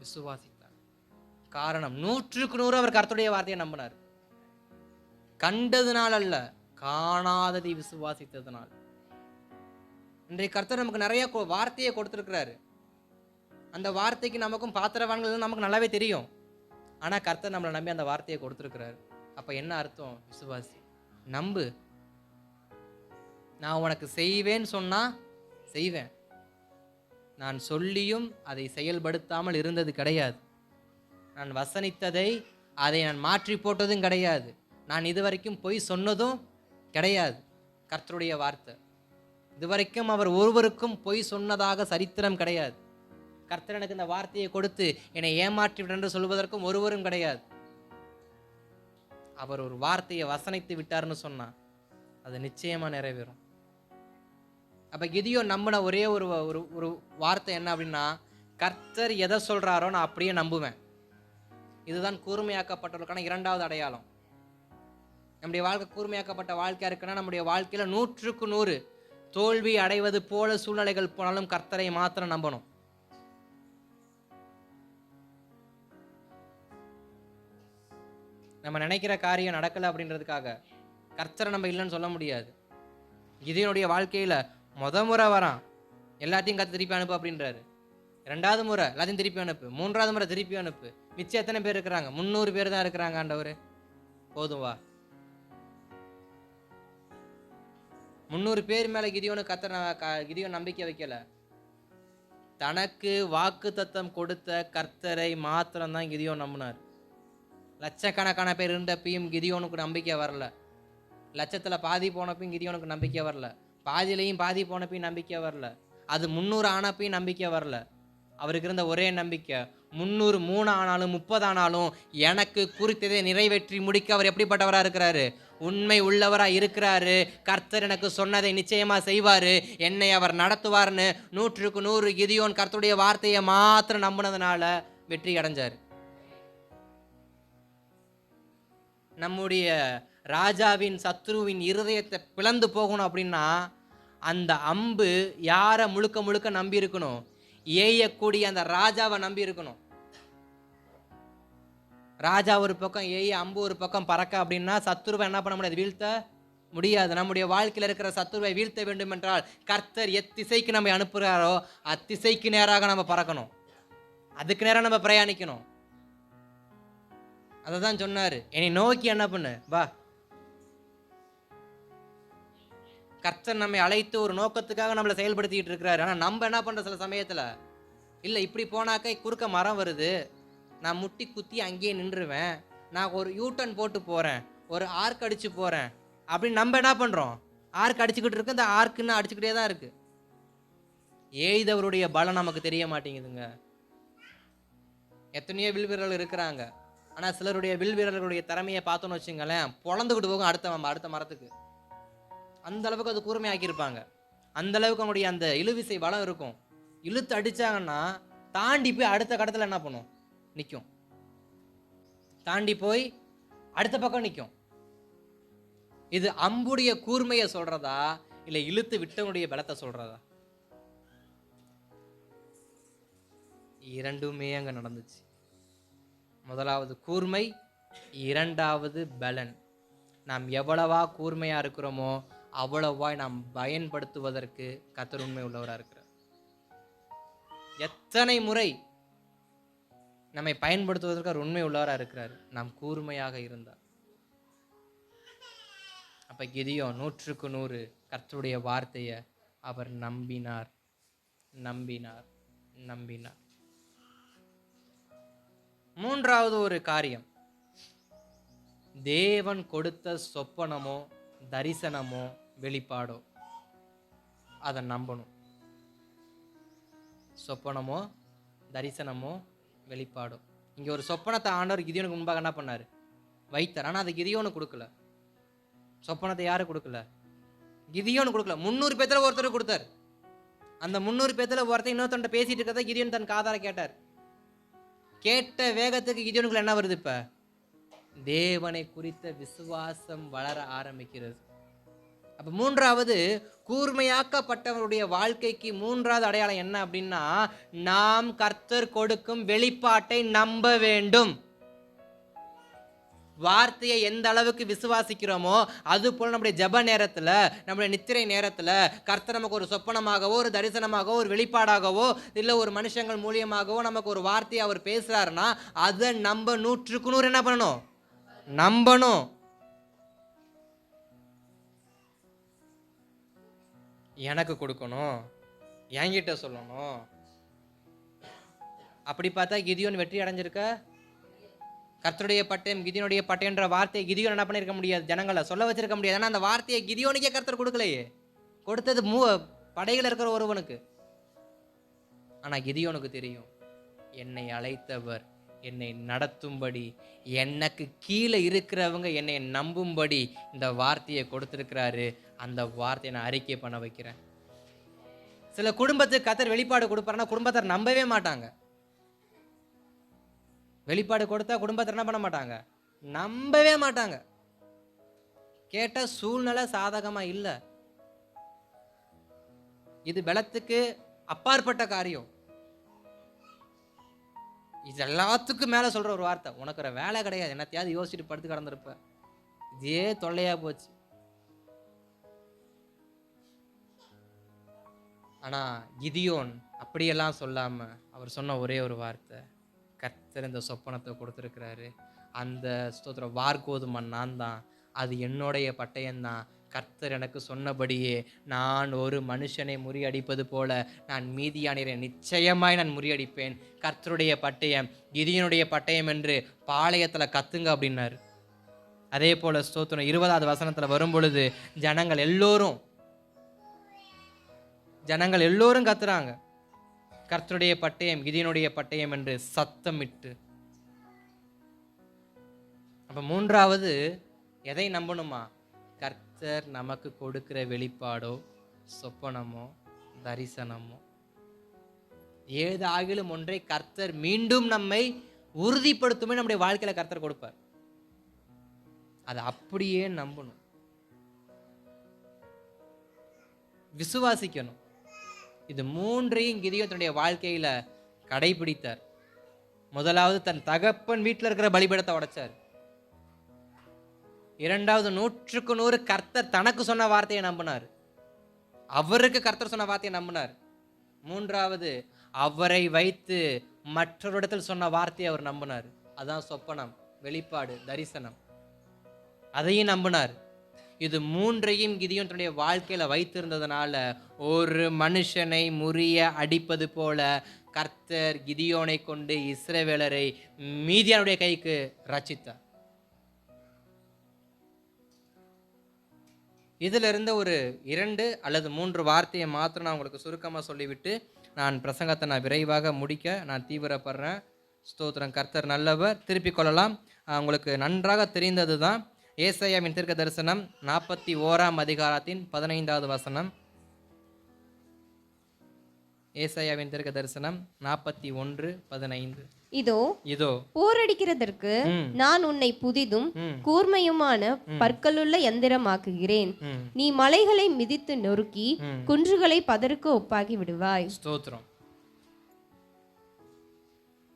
விசுவாசித்தார். காரணம், 100க்கு 100 அவர் கர்த்தருடைய வார்த்தையை நம்பினார். கண்டதுனால் அல்ல, காணாததை விசுவாசித்ததுனால். இன்றைய கர்த்தர் நமக்கு நிறைய வார்த்தையை கொடுத்திருக்கிறாரு. அந்த வார்த்தைக்கு நமக்கும் பாத்திரவான்கள் நமக்கு நல்லாவே தெரியும். ஆனா கர்த்தர் நம்மளை நம்பி அந்த வார்த்தையை கொடுத்திருக்கிறாரு. அப்ப என்ன அர்த்தம்? விசுவாசி, நம்பு. நான் உனக்கு செய்வேன்னு சொன்னா செய்வேன். நான் சொல்லியும் அதை செயல்படுத்தாமல் இருந்தது கிடையாது. நான் வசனித்ததை அதை நான் மாற்றி போட்டதும் கிடையாது. நான் இதுவரைக்கும் பொய் சொன்னதும் கிடையாது. கர்த்தருடைய வார்த்தை, இதுவரைக்கும் அவர் ஒருவருக்கும் பொய் சொன்னதாக சரித்திரம் கிடையாது. கர்த்தர் எனக்கு இந்த வார்த்தையை கொடுத்து என்னை ஏமாற்றி என்று சொல்வதற்கும் ஒருவரும் கிடையாது. அவர் ஒரு வார்த்தையை வசனித்து விட்டார்னு சொன்னா அது நிச்சயமா நிறைவேறும். அப்ப கிதியோன் நம்பின ஒரே ஒரு வார்த்தை என்ன அப்படின்னா, கர்த்தர் எதை சொல்றாரோ நான் அப்படியே நம்புவேன். இதுதான் கூர்மையாக்கப்பட்டவர்களுக்கான இரண்டாவது அடையாளம். நம்முடைய வாழ்க்கை கூர்மையாக்கப்பட்ட வாழ்க்கையா இருக்குன்னா, நம்முடைய வாழ்க்கையில 100க்கு 100 தோல்வி அடைவது போல சூழ்நிலைகள் போனாலும் கர்த்தரை மாத்திரம் நம்பணும். நம்ம நினைக்கிற காரியம் நடக்கல அப்படின்றதுக்காக கர்த்தரை நம்ம இல்லைன்னு சொல்ல முடியாது. கிதியோனுடைய வாழ்க்கையில முறை வரான், எல்லாத்தையும் கர்த்தர் திருப்பி அனுப்பு அப்படின்றாரு. 2வது முறை எல்லாத்தையும் திருப்பி அனுப்பு, 3வது முறை திருப்பி அனுப்பு. மிச்சம் எத்தனை பேர் இருக்கிறாங்க? 300 பேர் தான் இருக்கிறாங்க. ஆண்டவரே போதும் வா. 300 பேர் மேல கிதியோன் நம்பிக்கை வைக்கல. தனக்கு வாக்கு தத்தம் கொடுத்த கர்த்தரை மாத்திரம் தான் கிதியோன் நம்பினார். லட்சக்கணக்கான பேர் இருந்தப்பையும் கிதியோனுக்கு நம்பிக்கை வரல. லட்சத்துல பாதி போனப்பையும் கிதியோனுக்கு நம்பிக்கை வரல. பாதியிலையும் பாதி போனப்பையும் நம்பிக்கை வரல. அது 300 ஆனப்பையும் நம்பிக்கை வரல. அவருக்கு இருந்த ஒரே நம்பிக்கை, 300 3 ஆனாலும் 30 ஆனாலும் எனக்கு குறித்ததை நிறைவேற்றி முடிக்க அவர் எப்படிப்பட்டவராக இருக்கிறாரு? உண்மை உள்ளவராக இருக்கிறாரு. கர்த்தர் எனக்கு சொன்னதை நிச்சயமாக செய்வார், என்னை அவர் நடத்துவார்னு 100க்கு 100 கிதியோன் கர்த்தருடைய வார்த்தையை மாத்திரம் நம்பினதுனால வெற்றி அடைஞ்சார். நம்முடைய ராஜாவின் சத்ருவின் இருதயத்தை பிளந்து போகணும் அப்படின்னா அந்த அம்பு யாரை முழுக்க முழுக்க நம்பி இருக்கணும்? ஏயக்கூடிய அந்த ராஜாவை நம்பி இருக்கணும். ராஜா ஒரு பக்கம் ஏய, அம்பு ஒரு பக்கம் பறக்க அப்படின்னா சத்துருவை என்ன பண்ண முடியாது? வீழ்த்த முடியாது. நம்முடைய வாழ்க்கையில் இருக்கிற சத்துருவை வீழ்த்த வேண்டும் என்றால் கர்த்தர் எத்திசைக்கு நம்ம அனுப்புகிறாரோ அத்திசைக்கு நேராக நம்ம பறக்கணும், அதுக்கு நேரம் நம்ம பிரயாணிக்கணும். அதை தான் சொன்னார், என்னை நோக்கி என்ன பண்ணு வா. கர்த்தர் நம்மை அழைத்து ஒரு நோக்கத்துக்காக நம்மளை செயல்படுத்திக்கிட்டு இருக்கிறாரு. ஆனால் நம்ம என்ன பண்ணுற சில சமயத்தில், இல்லை இப்படி போனாக்கா குறுக்க மரம் வருது, நான் முட்டி குத்தி அங்கேயே நின்றுவேன், நான் ஒரு யூட்டன் போட்டு போகிறேன், ஒரு ஆர்க் அடித்து போகிறேன் அப்படின்னு நம்ம என்ன பண்ணுறோம்? ஆர்க் அடிச்சுக்கிட்டு இருக்கு, அந்த ஆர்க்குன்னு அடிச்சுக்கிட்டே தான் இருக்குது. எய்தவருடைய பலம் நமக்கு தெரிய மாட்டேங்குதுங்க. எத்தனையோ வில் வீரர்கள் இருக்கிறாங்க, ஆனால் சிலருடைய வில் வீரர்களுடைய திறமையை பார்த்தோன்னு வச்சுங்களேன், பொழந்துக்கிட்டு போகும் அடுத்த மரத்துக்கு. அந்த அளவுக்கு அது கூர்மையாக்கியிருப்பாங்க. அந்த அளவுக்கு அவங்களுடைய அந்த இழுவிசை பலம் இருக்கும். இழுத்து அடித்தாங்கன்னா தாண்டி போய் அடுத்த கடத்தில் என்ன பண்ணும்? நிற்கும். தாண்டி போய் அடுத்த பக்கம் நிற்கும். இது அம்புடைய கூர்மையை சொல்றதா இல்லை இழுத்து விட்டவனுடைய பலத்தை சொல்றதா? இரண்டுமே அங்கே நடந்துச்சு. முதலாவது கூர்மை, இரண்டாவது பலன். நாம் எவ்வளவா கூர்மையாக இருக்கிறோமோ அவ்வளவாய் நாம் பயன்படுத்துவதற்கு கர்த்தர் உண்மை உள்ளவராக இருக்கிறார். எத்தனை முறை நம்மை பயன்படுத்துவதற்கு அவர் உண்மை உள்ளவராக இருக்கிறார், நாம் கூர்மையாக இருந்தார். அப்போ கிதியோன் 100க்கு 100 கர்த்தருடைய வார்த்தையை அவர் நம்பினார். மூன்றாவது ஒரு காரியம், தேவன் கொடுத்த சொப்பனமோ தரிசனமோ வெளிப்பாடோ அதை நம்பணும். சொப்பனமோ தரிசனமோ வெளிப்பாடோ. இங்கே ஒரு சொப்பனத்தை ஆண்டவர் கிதியோனுக்கு முன்பாக என்ன பண்ணார்? வைத்தார். ஆனால் அது கிதியோனுக்கு கொடுக்கல. சொப்பனத்தை யாரு கொடுக்கல? கிதியோனு கொடுக்கல. 300 பேத்துல ஒருத்தர் கொடுத்தார். அந்த 300 பேத்துல ஒருத்தர் இன்னொருத்தன் பேசிட்டு இருக்கிறத கிதியோன் தன் காதார கேட்டார். கேட்ட வேகத்துக்கு கிதியோனுக்குள்ள என்ன வருது? இப்ப தேவனை குறித்த விசுவாசம் வளர ஆரம்பிக்கிறது. அப்ப மூன்றாவது, கூர்மையாக்கப்பட்டவருடைய வாழ்க்கைக்கு மூன்றாவது அடையாளம் என்ன அப்படின்னா, நாம் கர்த்தர் கொடுக்கும் வெளிப்பாட்டை நம்ப வேண்டும். வார்த்தையை எந்த அளவுக்கு விசுவாசிக்கிறோமோ அது போல நம்முடைய ஜப நேரத்தில், நம்முடைய நித்திரை நேரத்தில் கர்த்தர் நமக்கு ஒரு சொப்பனமாகவோ ஒரு தரிசனமாகவோ ஒரு வெளிப்பாடாகவோ இல்லை ஒரு மனுஷங்கள் மூலியமாகவோ நமக்கு ஒரு வார்த்தையை அவர் பேசுகிறாருன்னா அதை நம்ம 100க்கு 100 என்ன பண்ணணும்? நம்பணும். எனக்கு கொடுக்கணும், என்கிட்ட சொல்லணும். அப்படி பார்த்தா கிதியோன் வெற்றி அடைஞ்சிருக்க? கர்த்தருடைய பட்டயம், கிதியோனுடைய பட்டயம்ன்ற வார்த்தையை கிதியோன் என்ன பண்ணிருக்க முடியாது, ஜனங்களை சொல்ல வச்சிருக்க முடியாது. ஆனால் அந்த வார்த்தையை கிதியோனுக்கே கர்த்தர் கொடுக்கலையே, கொடுத்தது படையில் இருக்கிற ஒருவனுக்கு. ஆனால் கிதியோனுக்கு தெரியும், என்னை அழைத்தவர் என்னை நடத்தும்படி, எனக்கு கீழே இருக்கிறவங்க என்னை நம்பும்படி இந்த வார்த்தையை கொடுத்துருக்கிறாரு. அந்த வார்த்தையை நான் அறிக்கை பண்ண வைக்கிறேன். சில குடும்பத்துக்கு கர்த்தர் வெளிப்பாடு கொடுப்பாருன்னா குடும்பத்தை நம்பவே மாட்டாங்க. வெளிப்பாடு கொடுத்தா குடும்பத்தை என்ன பண்ண மாட்டாங்க? நம்பவே மாட்டாங்க. கேட்ட சூழ்நிலை சாதகமா இல்லை. இது பலத்துக்கு அப்பாற்பட்ட காரியம். இது எல்லாத்துக்கும் மேல சொல்ற ஒரு வார்த்தை, உனக்கு ஒரு வேலை கிடையாது, என்னத்தையாவது யோசிச்சுட்டு படுத்து கிடந்திருப்ப, இதே தொல்லையா போச்சு. ஆனா கிதியோன் அப்படியெல்லாம் சொல்லாம அவர் சொன்ன ஒரே ஒரு வார்த்தை, கர்த்தர் இந்த சொப்பனத்தை கொடுத்துருக்கிறாரு, அந்த ஸ்தோத்திர வார்கோதுமை நான் தான், அது என்னுடைய பட்டயம்தான். கர்த்தர் எனக்கு சொன்னபடியே நான் ஒரு மனுஷனை முறியடிப்பது போல நான் மீதியானரை நிச்சயமாய் நான் முறியடிப்பேன். கர்த்தருடைய பட்டயம் கிதியோனுடைய பட்டயம் என்று பாளையத்தில் கத்துங்க அப்படின்னாரு. அதே போல ஸ்தோத்திரம் 20வது வசனத்தில் வரும் பொழுது ஜனங்கள் எல்லோரும் கத்துறாங்க. கர்த்தருடைய பட்டயம் கிதியோனுடைய பட்டயம் என்று சத்தமிட்டு. அப்ப மூன்றாவது எதை நம்பணுமா? கர்த்தர் நமக்கு கொடுக்கிற வெளிப்பாடோ சொப்பனமோ தரிசனமோ ஏதாகிலும் ஒன்றை கர்த்தர் மீண்டும் நம்மை உறுதிப்படுத்துமே நம்முடைய வாழ்க்கையில கர்த்தர் கொடுப்பார். அதை அப்படியே நம்பணும், விசுவாசிக்கணும். இது மூன்றையும் கிதியோன் தன்னுடைய வாழ்க்கையில கடைபிடித்தார். முதலாவது தன் தகப்பன் வீட்டில் இருக்கிற பலிபீடத்தை உடைச்சார். இரண்டாவது 100க்கு 100 கர்த்தர் தனக்கு சொன்ன வார்த்தையை நம்பினார். அவருக்கு கர்த்தர் சொன்ன வார்த்தையை நம்பினார். மூன்றாவது அவரை வைத்து மற்றொரு சொன்ன வார்த்தையை அவர் நம்பினார். அதான் சொப்பனம், வெளிப்பாடு, தரிசனம். அதையும் நம்பினார். இது மூன்றையும் கிதியோன் தன்னுடைய வாழ்க்கையில வைத்திருந்ததுனால ஒரு மனுஷனை முறிய அடிப்பது போல கர்த்தர் கிதியோனை கொண்டு இஸ்ரவேலரை மீதியானுடைய கைக்கு ரட்சித்தார். இதுல இருந்த ஒரு 2 அல்லது 3 வார்த்தையை மாத்திரம் நான் உங்களுக்கு சுருக்கமாக சொல்லிவிட்டு நான் பிரசங்கத்தை விரைவாக முடிக்க நான் தீவிரப்படுறேன். ஸ்தோத்திரம். கர்த்தர் நல்லவர். திருப்பிக் கொள்ளலாம். உங்களுக்கு நன்றாக தெரிந்தது தான் ஏசாயாவின் தீர்க்க தரிசனம் 41ஆம் அதிகாரத்தின் 15வது வசனம். ஏசாயாவின் தீர்க்க தரிசனம் 41:15. இதோ போரடிக்கிறதற்கு நான் உன்னை புதிதும் கூர்மையுமான பற்களுள்ள யந்திரமாக்குகிறேன். நீ மலைகளை மிதித்து நொறுக்கி குன்றுகளை பதருக்கு ஒப்பாக்கி விடுவாய். ஸ்தோத்திரம்.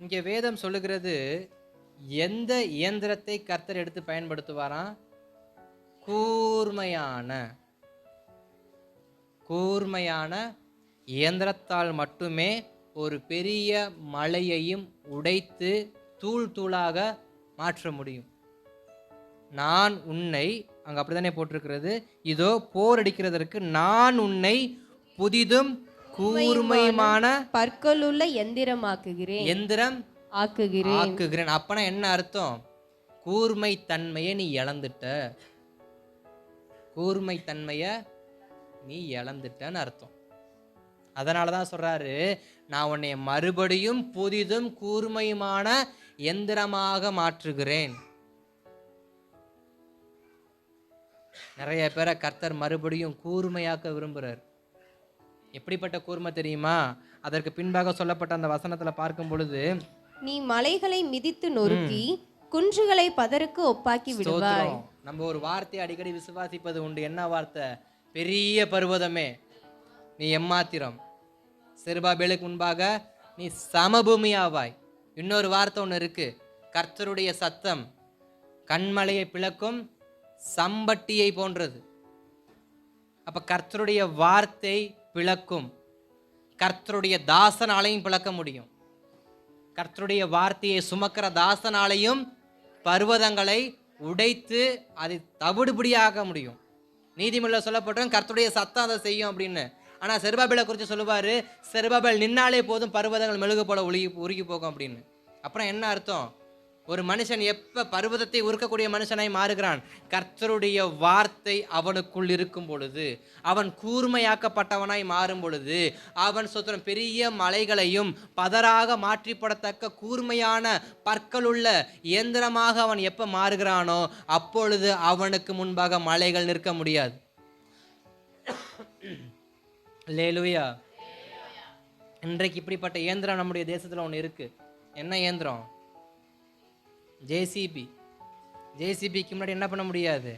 இங்கே வேதம் சொல்லுகிறது, எந்த இயந்திரத்தை கர்த்தர் எடுத்து பயன்படுத்துவாராம்? கூர்மையான இயந்திரத்தால் மட்டுமே ஒரு பெரிய மலையையும் உடைத்து தூள் தூளாக மாற்ற முடியும். நான் உன்னை, அங்க அப்படித்தானே போட்டிருக்கிறது, இதோ போரடிக்கிறதற்கு நான் உன்னை புதிதும் கூர்மையுமான பற்களுள்ள எந்திரம் ஆக்குகிறேன். அப்பனா என்ன அர்த்தம்? கூர்மை தன்மையை நீ இழந்துட்டன்னு அர்த்தம். அதனாலதான் சொல்றாரு, நான் உன்னை மறுபடியும் புதிதும் கூர்மையுமான எந்திரமாக மாற்றுகிறேன். நிறைய பேரை கர்த்தர் மறுபடியும் கூர்மையாக்க விரும்புறார். எப்படிப்பட்ட கூர்மை தெரியுமா? அதற்கு பின்பாக சொல்லப்பட்ட அந்த வசனத்துல பார்க்கும் பொழுது, நீ மலைகளை மிதித்து நொறுக்கி குன்றுகளை பதருக்கு ஒப்பாக்கி விடுவாய். நம்ம ஒரு வார்த்தையை அடிக்கடி விசுவாசிப்பது உண்டு. என்ன வார்த்தை? பெரிய பர்வதமே நீ எம்மாத்திரம், செருபாபேலுக்கு முன்பாக நீ சமபூமியாவாய். இன்னொரு வார்த்தை ஒன்று இருக்கு, கர்த்தருடைய சத்தம் கண்மலையை பிளக்கும் சம்பட்டியை போன்றது. அப்ப கர்த்தருடைய வார்த்தை பிளக்கும். கர்த்தருடைய தாசனாலையும் பிளக்க முடியும். கர்த்தருடைய வார்த்தையை சுமக்கிற தாசனாலையும் பர்வதங்களை உடைத்து அதை தவிடுபடியாக முடியும். நீதிமொழியில் சொல்லப்பட்டோம் கர்த்தருடைய சத்தம் அதை செய்யும் அப்படின்னு. ஆனா செருபாபேலை குறித்து சொல்லுவாரு, செருபாபேல் நின்னாலே போதும் பர்வதங்கள் மெழுகு போல உருகி போகும் அப்படின்னு. அப்புறம் என்ன அர்த்தம்? ஒரு மனுஷன் எப்ப பர்வதத்தை உருக்கக்கூடிய மனுஷனாய் மாறுகிறான்? கர்த்தருடைய வார்த்தை அவனுக்குள் இருக்கும் பொழுது, அவன் கூர்மையாக்கப்பட்டவனாய் மாறும் பொழுது, அவன் சொத்தம் பெரிய மலைகளையும் பதராக மாற்றிப்படத்தக்க கூர்மையான பற்களுள்ள இயந்திரமாக அவன் எப்ப மாறுகிறானோ அப்பொழுது அவனுக்கு முன்பாக மலைகள் நிற்க முடியாது. அல்லேலூயா. இன்றைக்கு இப்படிப்பட்ட இயந்திரம் நம்முடைய தேசத்துல ஒன்று இருக்கு. என்ன இயந்திரம்? ஜேசிபிக்கு முன்னாடி என்ன பண்ண முடியாது?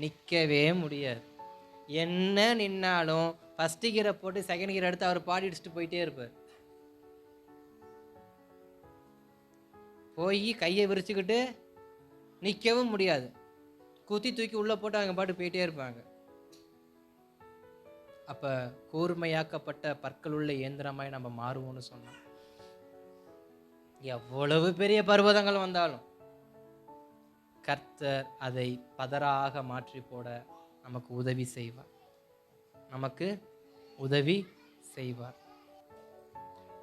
நிற்கவே முடியாது. என்ன நின்னாலும் ஃபர்ஸ்ட் கியரை போட்டு செகண்ட் கியர் எடுத்து அவர் பாடி அடிச்சுட்டு போயிட்டே இருப்பார். போய் கையை விரிச்சுக்கிட்டு நிற்கவும் முடியாது. குத்தி தூக்கி உள்ள போட்டு அவங்க பாட்டு போயிட்டே இருப்பாங்க. அப்ப கூர்மையாக்கப்பட்ட பற்கள் உள்ள இயந்திரமாய் நம்ம மாறுவோம்னு சொன்னோம். எவ்வளவு பெரிய பர்வதங்கள் வந்தாலும் கர்த்தர் அதை பதராக மாற்றி போட நமக்கு உதவி செய்வார்.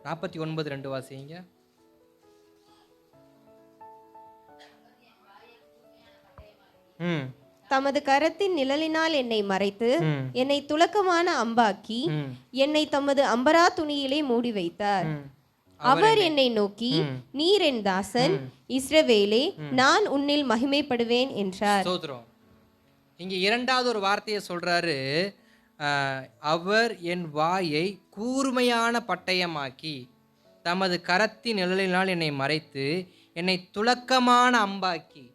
49:2 வாசிங்க. தமது கரத்தின் நிழலினால் என்னை மறைத்து என்னை துலக்கமான அம்பாக்கி என்னை தமது அம்பரா துணியிலே மூடி வைத்தார். அவர் என்னை நோக்கி, நீர் என் தாசன் இஸ்ரவேலே, நான் உன்னில் மகிமைப்படுவேன் என்றார். இங்க இரண்டாவது ஒரு வார்த்தையை சொல்றாரு. அவர் என் வாயை கூர்மையான பட்டயமாக்கி தமது கரத்தின் நிழலினால் என்னை மறைத்து என்னை துலக்கமான அம்பாக்கி.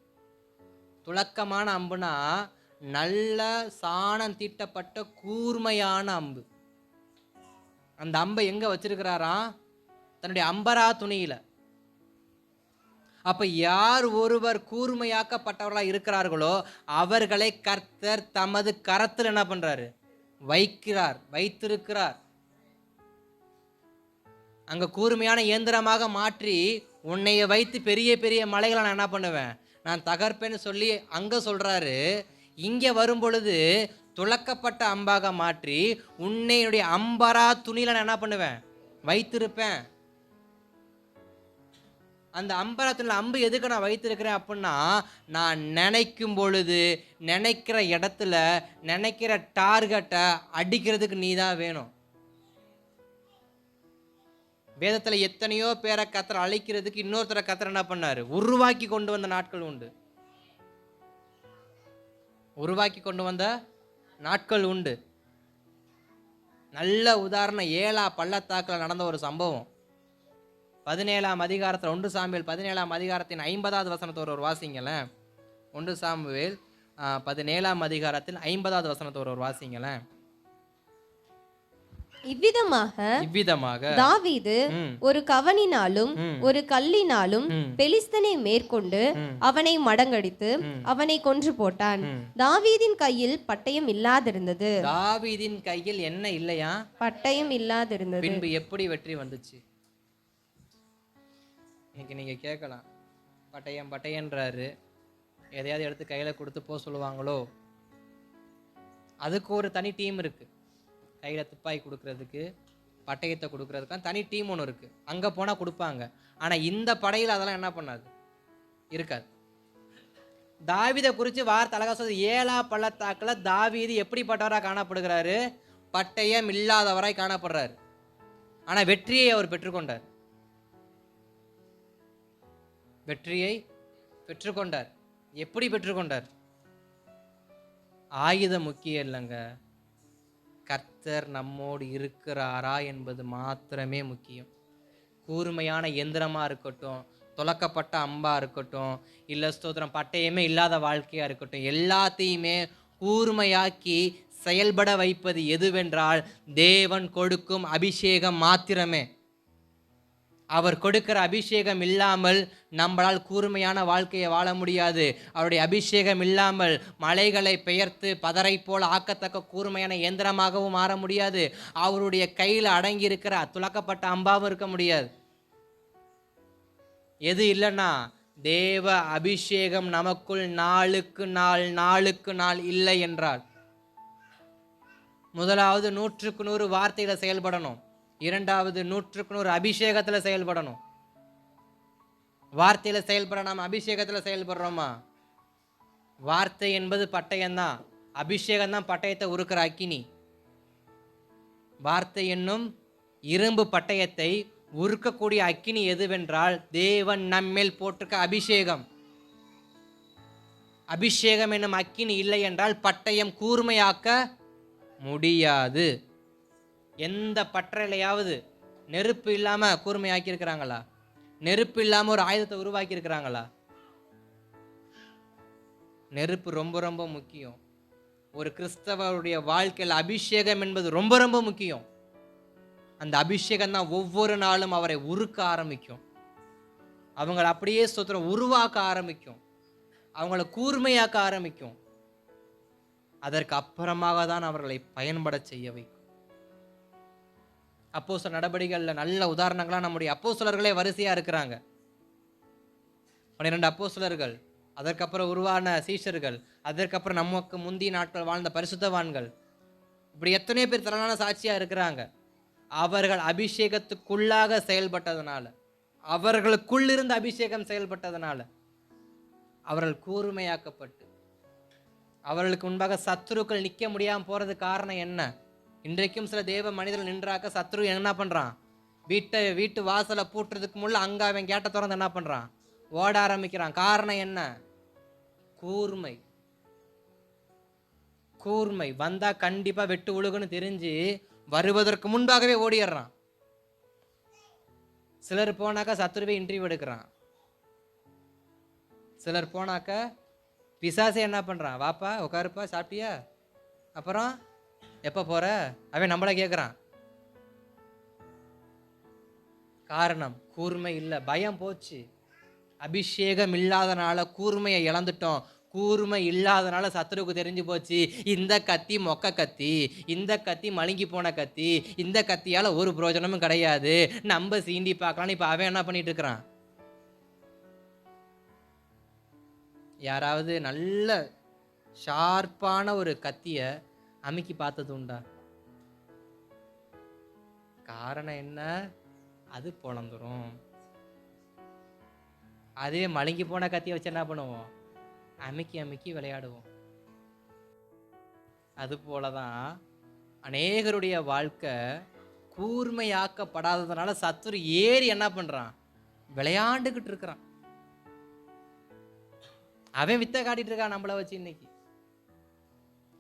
துலக்கமான அம்புனா நல்ல சாணம் தீட்டப்பட்ட கூர்மையான அம்பு. அந்த அம்பை எங்க வச்சிருக்கிறாராம்? தன்னுடைய அம்பரா துணியில. அப்ப யார் ஒருவர் கூர்மையாக்கப்பட்டவர்களாக இருக்கிறார்களோ அவர்களை கர்த்தர் தமது கரத்தில் என்ன பண்றாரு? வைத்திருக்கிறார். அங்க கூர்மையான இயந்திரமாக மாற்றி உன்னைய வைத்து பெரிய பெரிய மலைகளை நான் என்ன பண்ணுவேன், நான் தகர்ப்பேன்னு சொல்லி அங்க சொல்றாரு. இங்க வரும் பொழுது துலக்கப்பட்ட அம்பாக மாற்றி உன்னையுடைய அம்பரா துணியில நான் என்ன பண்ணுவேன், வைத்திருப்பேன். அந்த அம்பரத்தில் அம்பு எதுக்கு நான் வைத்திருக்கிறேன் அப்படின்னா, நான் நினைக்கும் பொழுது நினைக்கிற இடத்துல நினைக்கிற டார்கெட்டை அடிக்கிறதுக்கு நீ தான் வேணும். வேதத்துல எத்தனையோ பேரை கத்தரை அழிக்கிறதுக்கு இன்னொருத்தரை கத்தரை என்ன பண்ணாரு? உருவாக்கி கொண்டு வந்த நாட்கள் உண்டு. உருவாக்கி கொண்டு வந்த நாட்கள் உண்டு. நல்ல உதாரணம் ஏலா பள்ளத்தாக்கில் நடந்த ஒரு சம்பவம். 17ஆம் அதிகாரத்தில் 1 சாமுவேல் 17ஆம் அதிகாரத்தின் 50வது வசனத்தோடு ஒரு வாசிங்களேன். 1 சாமுவேல் 17ஆம் அதிகாரத்தில் 50வது வசனத்தோடு ஒரு வாசிங்களேன். இவ்விதமாக தாவீது ஒரு கவனினாலும் ஒரு கல்லினாலும் பெலிஸ்தனை மேற்கொண்டு அவனை மடங்கடித்து அவனை கொன்று போட்டான். தாவீதின் கையில் பட்டயம் இல்லாதிருந்தது. தாவீதின் கையில் என்ன இல்லையா? பட்டயம் இல்லாதிருந்தது. பின்பு எப்படி வெற்றி வந்துச்சு? இன்னைக்கு நீங்க கேட்கலாம், பட்டயன்றாரு, எதையாவது எடுத்து கையில கொடுத்து போக சொல்லுவாங்களோ? அதுக்கு ஒரு தனி டீம் இருக்கு. கையில துப்பாக்கி கொடுக்கறதுக்கு, பட்டயத்தை கொடுக்கறதுக்கு தனி டீம் ஒன்று இருக்கு. அங்க போனா கொடுப்பாங்க. ஆனா இந்த படையில் அதெல்லாம் என்ன பண்ணாது, இருக்காது. தாவீதை குறித்து வார்த்தை அழகா சொல்றது. ஏலா பள்ளத்தாக்குல தாவீது எப்படிப்பட்டவராக காணப்படுகிறாரு? பட்டயம் இல்லாதவராய் காணப்படுறாரு. ஆனா வெற்றியை அவர் பெற்றுக்கொண்டார். வெற்றியை பெற்றுக்கொண்டார். எப்படி பெற்றுக்கொண்டார்? ஆயுதம் முக்கியம் இல்லைங்க, கர்த்தர் நம்மோடு இருக்கிறாரா என்பது மாத்திரமே முக்கியம். கூர்மையான எந்திரமா இருக்கட்டும், துலக்கப்பட்ட அம்பா இருக்கட்டும், இல்லை ஸ்தோத்திரம் பட்டயமே இல்லாத வாழ்க்கையா இருக்கட்டும், எல்லாத்தையுமே கூர்மையாக்கி செயல்பட வைப்பது எதுவென்றால் தேவன் கொடுக்கும் அபிஷேகம் மாத்திரமே. அவர் கொடுக்கிற அபிஷேகம் இல்லாமல் நம்மளால் கூர்மையான வாழ்க்கையை வாழ முடியாது. அவருடைய அபிஷேகம் இல்லாமல் மலைகளை பெயர்த்து பதரை போல் ஆக்கத்தக்க கூர்மையான இயந்திரமாகவும் மாற முடியாது. அவருடைய கையில் அடங்கி இருக்கிற துலக்கப்பட்ட அம்பாவும் இருக்க முடியாது. எது இல்லைன்னா தேவ அபிஷேகம் நமக்குள் நாளுக்கு நாள் இல்லை என்றால், முதலாவது 100க்கு 100 வார்த்தையில செயல்படணும். இரண்டாவது 100க்கு 100 அபிஷேகத்துல செயல்படணும். வார்த்தையில செயல்பட நாம் அபிஷேகத்துல செயல்படுறோமா? வார்த்தை என்பது பட்டயம்தான், அபிஷேகம் தான் பட்டயத்தை உருக்கிற அக்கினி. வார்த்தை என்னும் இரும்பு பட்டயத்தை உருக்கக்கூடிய அக்கினி எதுவென்றால் தேவன் நம்மேல் போட்டிருக்க அபிஷேகம். அபிஷேகம் என்னும் அக்கினி இல்லை என்றால் பட்டயம் கூர்மையாக்க முடியாது. எந்த பட்டறையிலையாவது நெருப்பு இல்லாம கூர்மையாக்கி இருக்கிறாங்களா? நெருப்பு இல்லாம ஒரு ஆயுதத்தை உருவாக்கி இருக்கிறாங்களா? நெருப்பு ரொம்ப ரொம்ப முக்கியம். ஒரு கிறிஸ்தவருடைய வாழ்க்கையில் அபிஷேகம் என்பது ரொம்ப ரொம்ப முக்கியம். அந்த அபிஷேகம் தான் ஒவ்வொரு நாளும் அவரை உருக்க ஆரம்பிக்கும். அவங்களை அப்படியே ஸ்தோத்திரம் உருவாக்க ஆரம்பிக்கும். அவங்களை கூர்மையாக்க ஆரம்பிக்கும். அதற்கு அப்புறமாக தான் அவர்களை பயன்பட செய்ய வைக்கும். அப்போஸ்தலர் நடபடிகளில் நல்ல உதாரணங்களா நம்முடைய அப்போஸ்தலர்களே வரிசையா இருக்கிறாங்க. 12 அப்போஸ்தலர்கள், அதற்கப்புறம் உருவான சீஷர்கள், அதற்கப்புறம் நமக்கு முந்தைய நாட்கள் வாழ்ந்த பரிசுத்தவான்கள், இப்படி எத்தனையோ பேர் திரளான சாட்சியா இருக்கிறாங்க. அவர்கள் அபிஷேகத்துக்குள்ளாக செயல்பட்டதனால, அவர்களுக்குள் இருந்த அபிஷேகம் செயல்பட்டதனால அவர்கள் கூர்மையாக்கப்பட்டு அவர்களுக்கு முன்பாக சத்துருக்கள் நிற்க முடியாமல் போறது காரணம் என்ன? இன்றைக்கும் சில தேவ மனிதர்கள் நின்றாக்க சத்துரு என்ன பண்றான்? வீட்டு வாசலை பூட்டுறதுக்கு முள்ள அங்க அவன் கேட்ட திறந்து என்ன பண்றான்? ஓட ஆரம்பிக்கிறான். காரணம் என்ன? கூர்மை. கூர்மை வந்தா கண்டிப்பா வெட்டு உழுகுன்னு தெரிஞ்சு வருவதற்கு முன்பாகவே ஓடிடுறான். சிலர் போனாக்கா சத்துருவே இன்டர்வியூ எடுக்கிறான். சிலர் போனாக்க பிசாசே என்ன பண்றான்? வாப்பா உட்காருப்பா, சாப்பிட்டியா, அப்புறம் எப்ப போற, அவன் நம்மள கேட்குறான். காரணம் கூர்மை இல்லை, பயம் போச்சு. அபிஷேகம் இல்லாதனால கூர்மையை இழந்துட்டோம். கூர்மை இல்லாதனால சத்துருக்கு தெரிஞ்சு போச்சு, இந்த கத்தி மொக்க கத்தி, இந்த கத்தி மழுங்கி போன கத்தி, இந்த கத்தியால ஒரு பிரயோஜனமும் கிடையாது, நம்ம சீண்டி பார்க்கலான்னு இப்ப அவன் என்ன பண்ணிட்டு இருக்கிறான்? யாராவது நல்ல ஷார்ப்பான ஒரு கத்திய அமுக்கி பார்த்தது உண்டா? காரணம் என்ன? அது பொழந்துரும். அதே மழுங்கி போன கத்தியை வச்சு என்ன பண்ணுவோம்? அமுக்கி அமுக்கி விளையாடுவோம். அது போலதான் அநேகருடைய வாழ்க்கை கூர்மையாக்கப்படாததுனால சத்துரு ஏறி என்ன பண்றான்? விளையாண்டுகிட்டு இருக்கிறான். அவன் வித்த காட்டிட்டு இருக்கான் நம்மளை வச்சு. இன்னைக்கு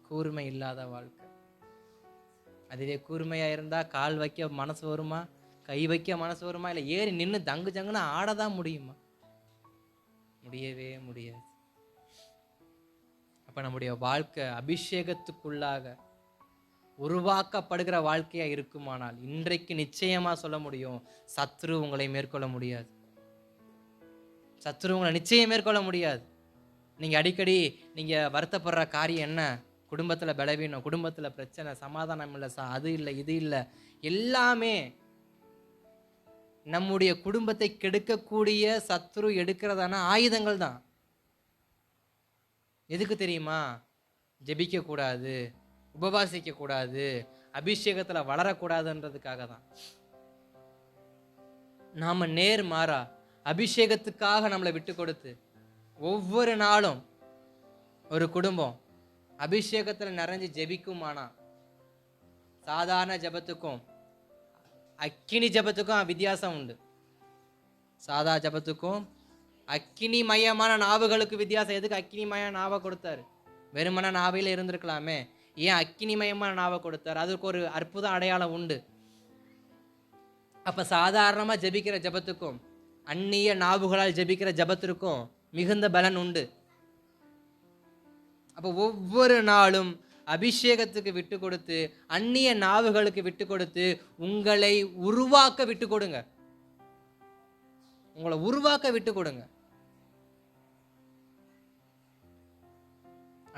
கூர்மை இல்லாத வாழ்க்கை. அதுவே கூர்மையா இருந்தா கால் வைக்க மனசு வருமா? கை வைக்க மனசு வருமா? இல்லை ஏறி நின்று தங்கு ஜங்குன்னு ஆடதான் முடியுமா? முடியவே முடியாது. அப்ப நம்முடைய வாழ்க்கை அபிஷேகத்துக்குள்ளாக உருவாக்கப்படுகிற வாழ்க்கையா இருக்குமானால் இன்றைக்கு நிச்சயமா சொல்ல முடியும், சத்ரு உங்களை மேற்கொள்ள முடியாது. சத்ரு உங்களை நிச்சயம் மேற்கொள்ள முடியாது. நீங்க அடிக்கடி நீங்க வருத்தப்படுற காரியம் என்ன? குடும்பத்துல பலவீனம், குடும்பத்துல பிரச்சனை, சமாதானம் இல்லை, அது இல்லை, இது இல்லை, எல்லாமே நம்முடைய குடும்பத்தை கெடுக்கக்கூடிய சத்ரு எடுக்கிறதான ஆயுதங்கள் தான். எதுக்கு தெரியுமா? ஜெபிக்க கூடாது, உபவாசிக்க கூடாது, அபிஷேகத்துல வளரக்கூடாதுன்றதுக்காக தான். நாம நேர் மாறா அபிஷேகத்துக்காக நம்மளை விட்டு கொடுத்து ஒவ்வொரு நாளும் ஒரு குடும்பம் அபிஷேகத்துல நிறைஞ்சு ஜெபிக்குமானா, சாதாரண ஜபத்துக்கும் அக்கினி ஜபத்துக்கும் வித்தியாசம் உண்டு. சாதா ஜபத்துக்கும் அக்கினி மயமான நாவுகளுக்கு வித்தியாசம். எதுக்கு அக்கினி மய நாவை கொடுத்தாரு? வெறுமன நாவையில இருந்திருக்கலாமே, ஏன் அக்கினி மயமான நாவை கொடுத்தாரு? அதுக்கு ஒரு அற்புத அடையாளம் உண்டு. அப்ப சாதாரணமா ஜபிக்கிற ஜபத்துக்கும் அந்நிய நாவுகளால் ஜபிக்கிற ஜபத்திற்கும் மிகுந்த பலன் உண்டு. அப்ப ஒவ்வொரு நாளும் அபிஷேகத்துக்கு விட்டு கொடுத்து, அந்நிய நாவுகளுக்கு விட்டு கொடுத்து, உங்களை உருவாக்க விட்டு கொடுங்க. உங்களை உருவாக்க விட்டு கொடுங்க.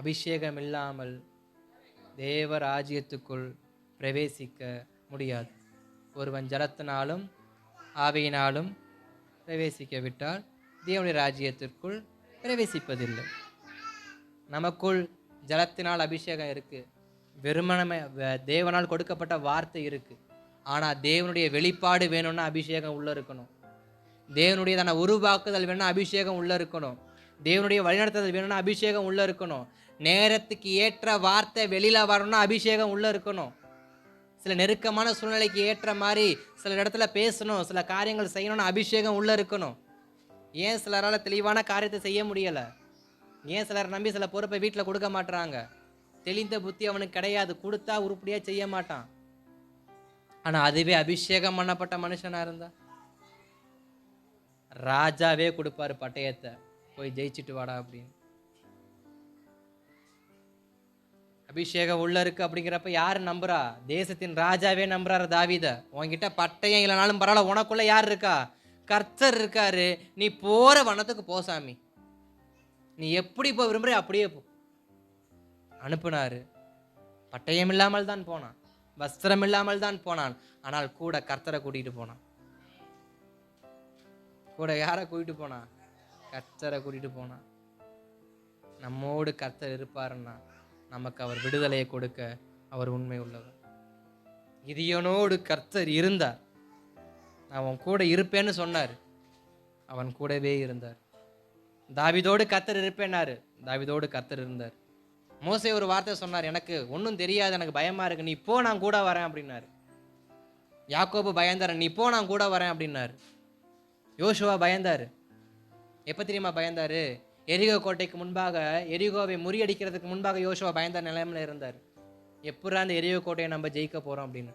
அபிஷேகம் இல்லாமல் தேவ ராஜ்யத்துக்குள் பிரவேசிக்க முடியாது. ஒருவன் ஜலத்தினாலும் ஆவியினாலும் பிரவேசிக்க விட்டால் தேவனுடைய ராஜ்யத்திற்குள் பிரவேசிப்பதில்லை. நமக்குள் ஜலத்தினால் அபிஷேகம் இருக்கு, வெறுமனமே தேவனால் கொடுக்கப்பட்ட வார்த்தை இருக்கு. ஆனா தேவனுடைய வெளிப்பாடு வேணும்னா அபிஷேகம் உள்ள இருக்கணும். தேவனுடைய தன்னை உருவாக்குதல் வேணும்னா அபிஷேகம் உள்ள இருக்கணும். தேவனுடைய வழிநடத்துதல் வேணும்னா அபிஷேகம் உள்ள இருக்கணும். நேரத்துக்கு ஏற்ற வார்த்தை வெளியில வரணும்னா அபிஷேகம் உள்ள இருக்கணும். சில நெருக்கமான சூழ்நிலைக்கு ஏற்ற மாதிரி சில இடத்துல பேசணும், சில காரியங்கள் செய்யணும்னு அபிஷேகம் உள்ள இருக்கணும். ஏன் சிலரால் தெளிவான காரியத்தை செய்ய முடியல? ஏன் சிலர் நம்பி சில பொறுப்பை வீட்டில் கொடுக்க மாட்டாங்க? தெளிந்த புத்தி அவனுக்கு கிடையாது, கொடுத்தா உருப்படியா செய்ய மாட்டான். ஆனா அதுவே அபிஷேகம் பண்ணப்பட்ட மனுஷனா இருந்தா ராஜாவே கொடுப்பாரு பட்டயத்தை, போய் ஜெயிச்சுட்டு வாடா அப்படின்னு. அபிஷேகம் உள்ள இருக்கு அப்படிங்கிறப்ப யாரு நம்புறா? தேசத்தின் ராஜாவே நம்புறாரு தாவீத. உன்கிட்ட பட்டயம் இல்லைனாலும் பரவாயில்ல, உனக்குள்ள யார் இருக்கா? கர்த்தர் இருக்காரு. நீ போற வனத்துக்கு போ சாமி, நீ எப்படி போ விரும்புற அப்படியே போ. அனுப்புனாரு. பட்டயம் இல்லாமல் தான் போனான், வஸ்திரம் இல்லாமல் தான் போனான். ஆனால் கூட கர்த்தரை கூட்டிட்டு போனான். கூட யாரை கூட்டிட்டு போனா? கர்த்தரை கூட்டிட்டு போனான். நம்மோடு கர்த்தர் இருப்பாருன்னா நமக்கு அவர் விடுதலையை கொடுக்க அவர் உண்மை உள்ளவர். கிதியோனோடு கர்த்தர் இருந்தார். அவன் கூட இருப்பேன்னு சொன்னார், அவன் கூடவே இருந்தார். தாவீதோடு கர்த்தர் இருப்பேனாரு, தாவீதோடு கர்த்தர் இருந்தார். மோசே ஒரு வார்த்தை சொன்னார், எனக்கு ஒன்றும் தெரியாது, எனக்கு பயமா இருக்கு, நீ போ நான் கூட வரேன் அப்படின்னாரு. யாக்கோபு பயந்தார், நீ போ நான் கூட வரேன் அப்படின்னாரு. யோசுவா பயந்தாரு. எப்போ தெரியுமா பயந்தாரு? எரிகோ கோட்டைக்கு முன்பாக, எரிகோவை முறியடிக்கிறதுக்கு முன்பாக யோசுவா பயந்த நிலைமையில இருந்தார். எப்படா அந்த எரிகோ கோட்டையை நம்ம ஜெயிக்க போறோம் அப்படின்னு.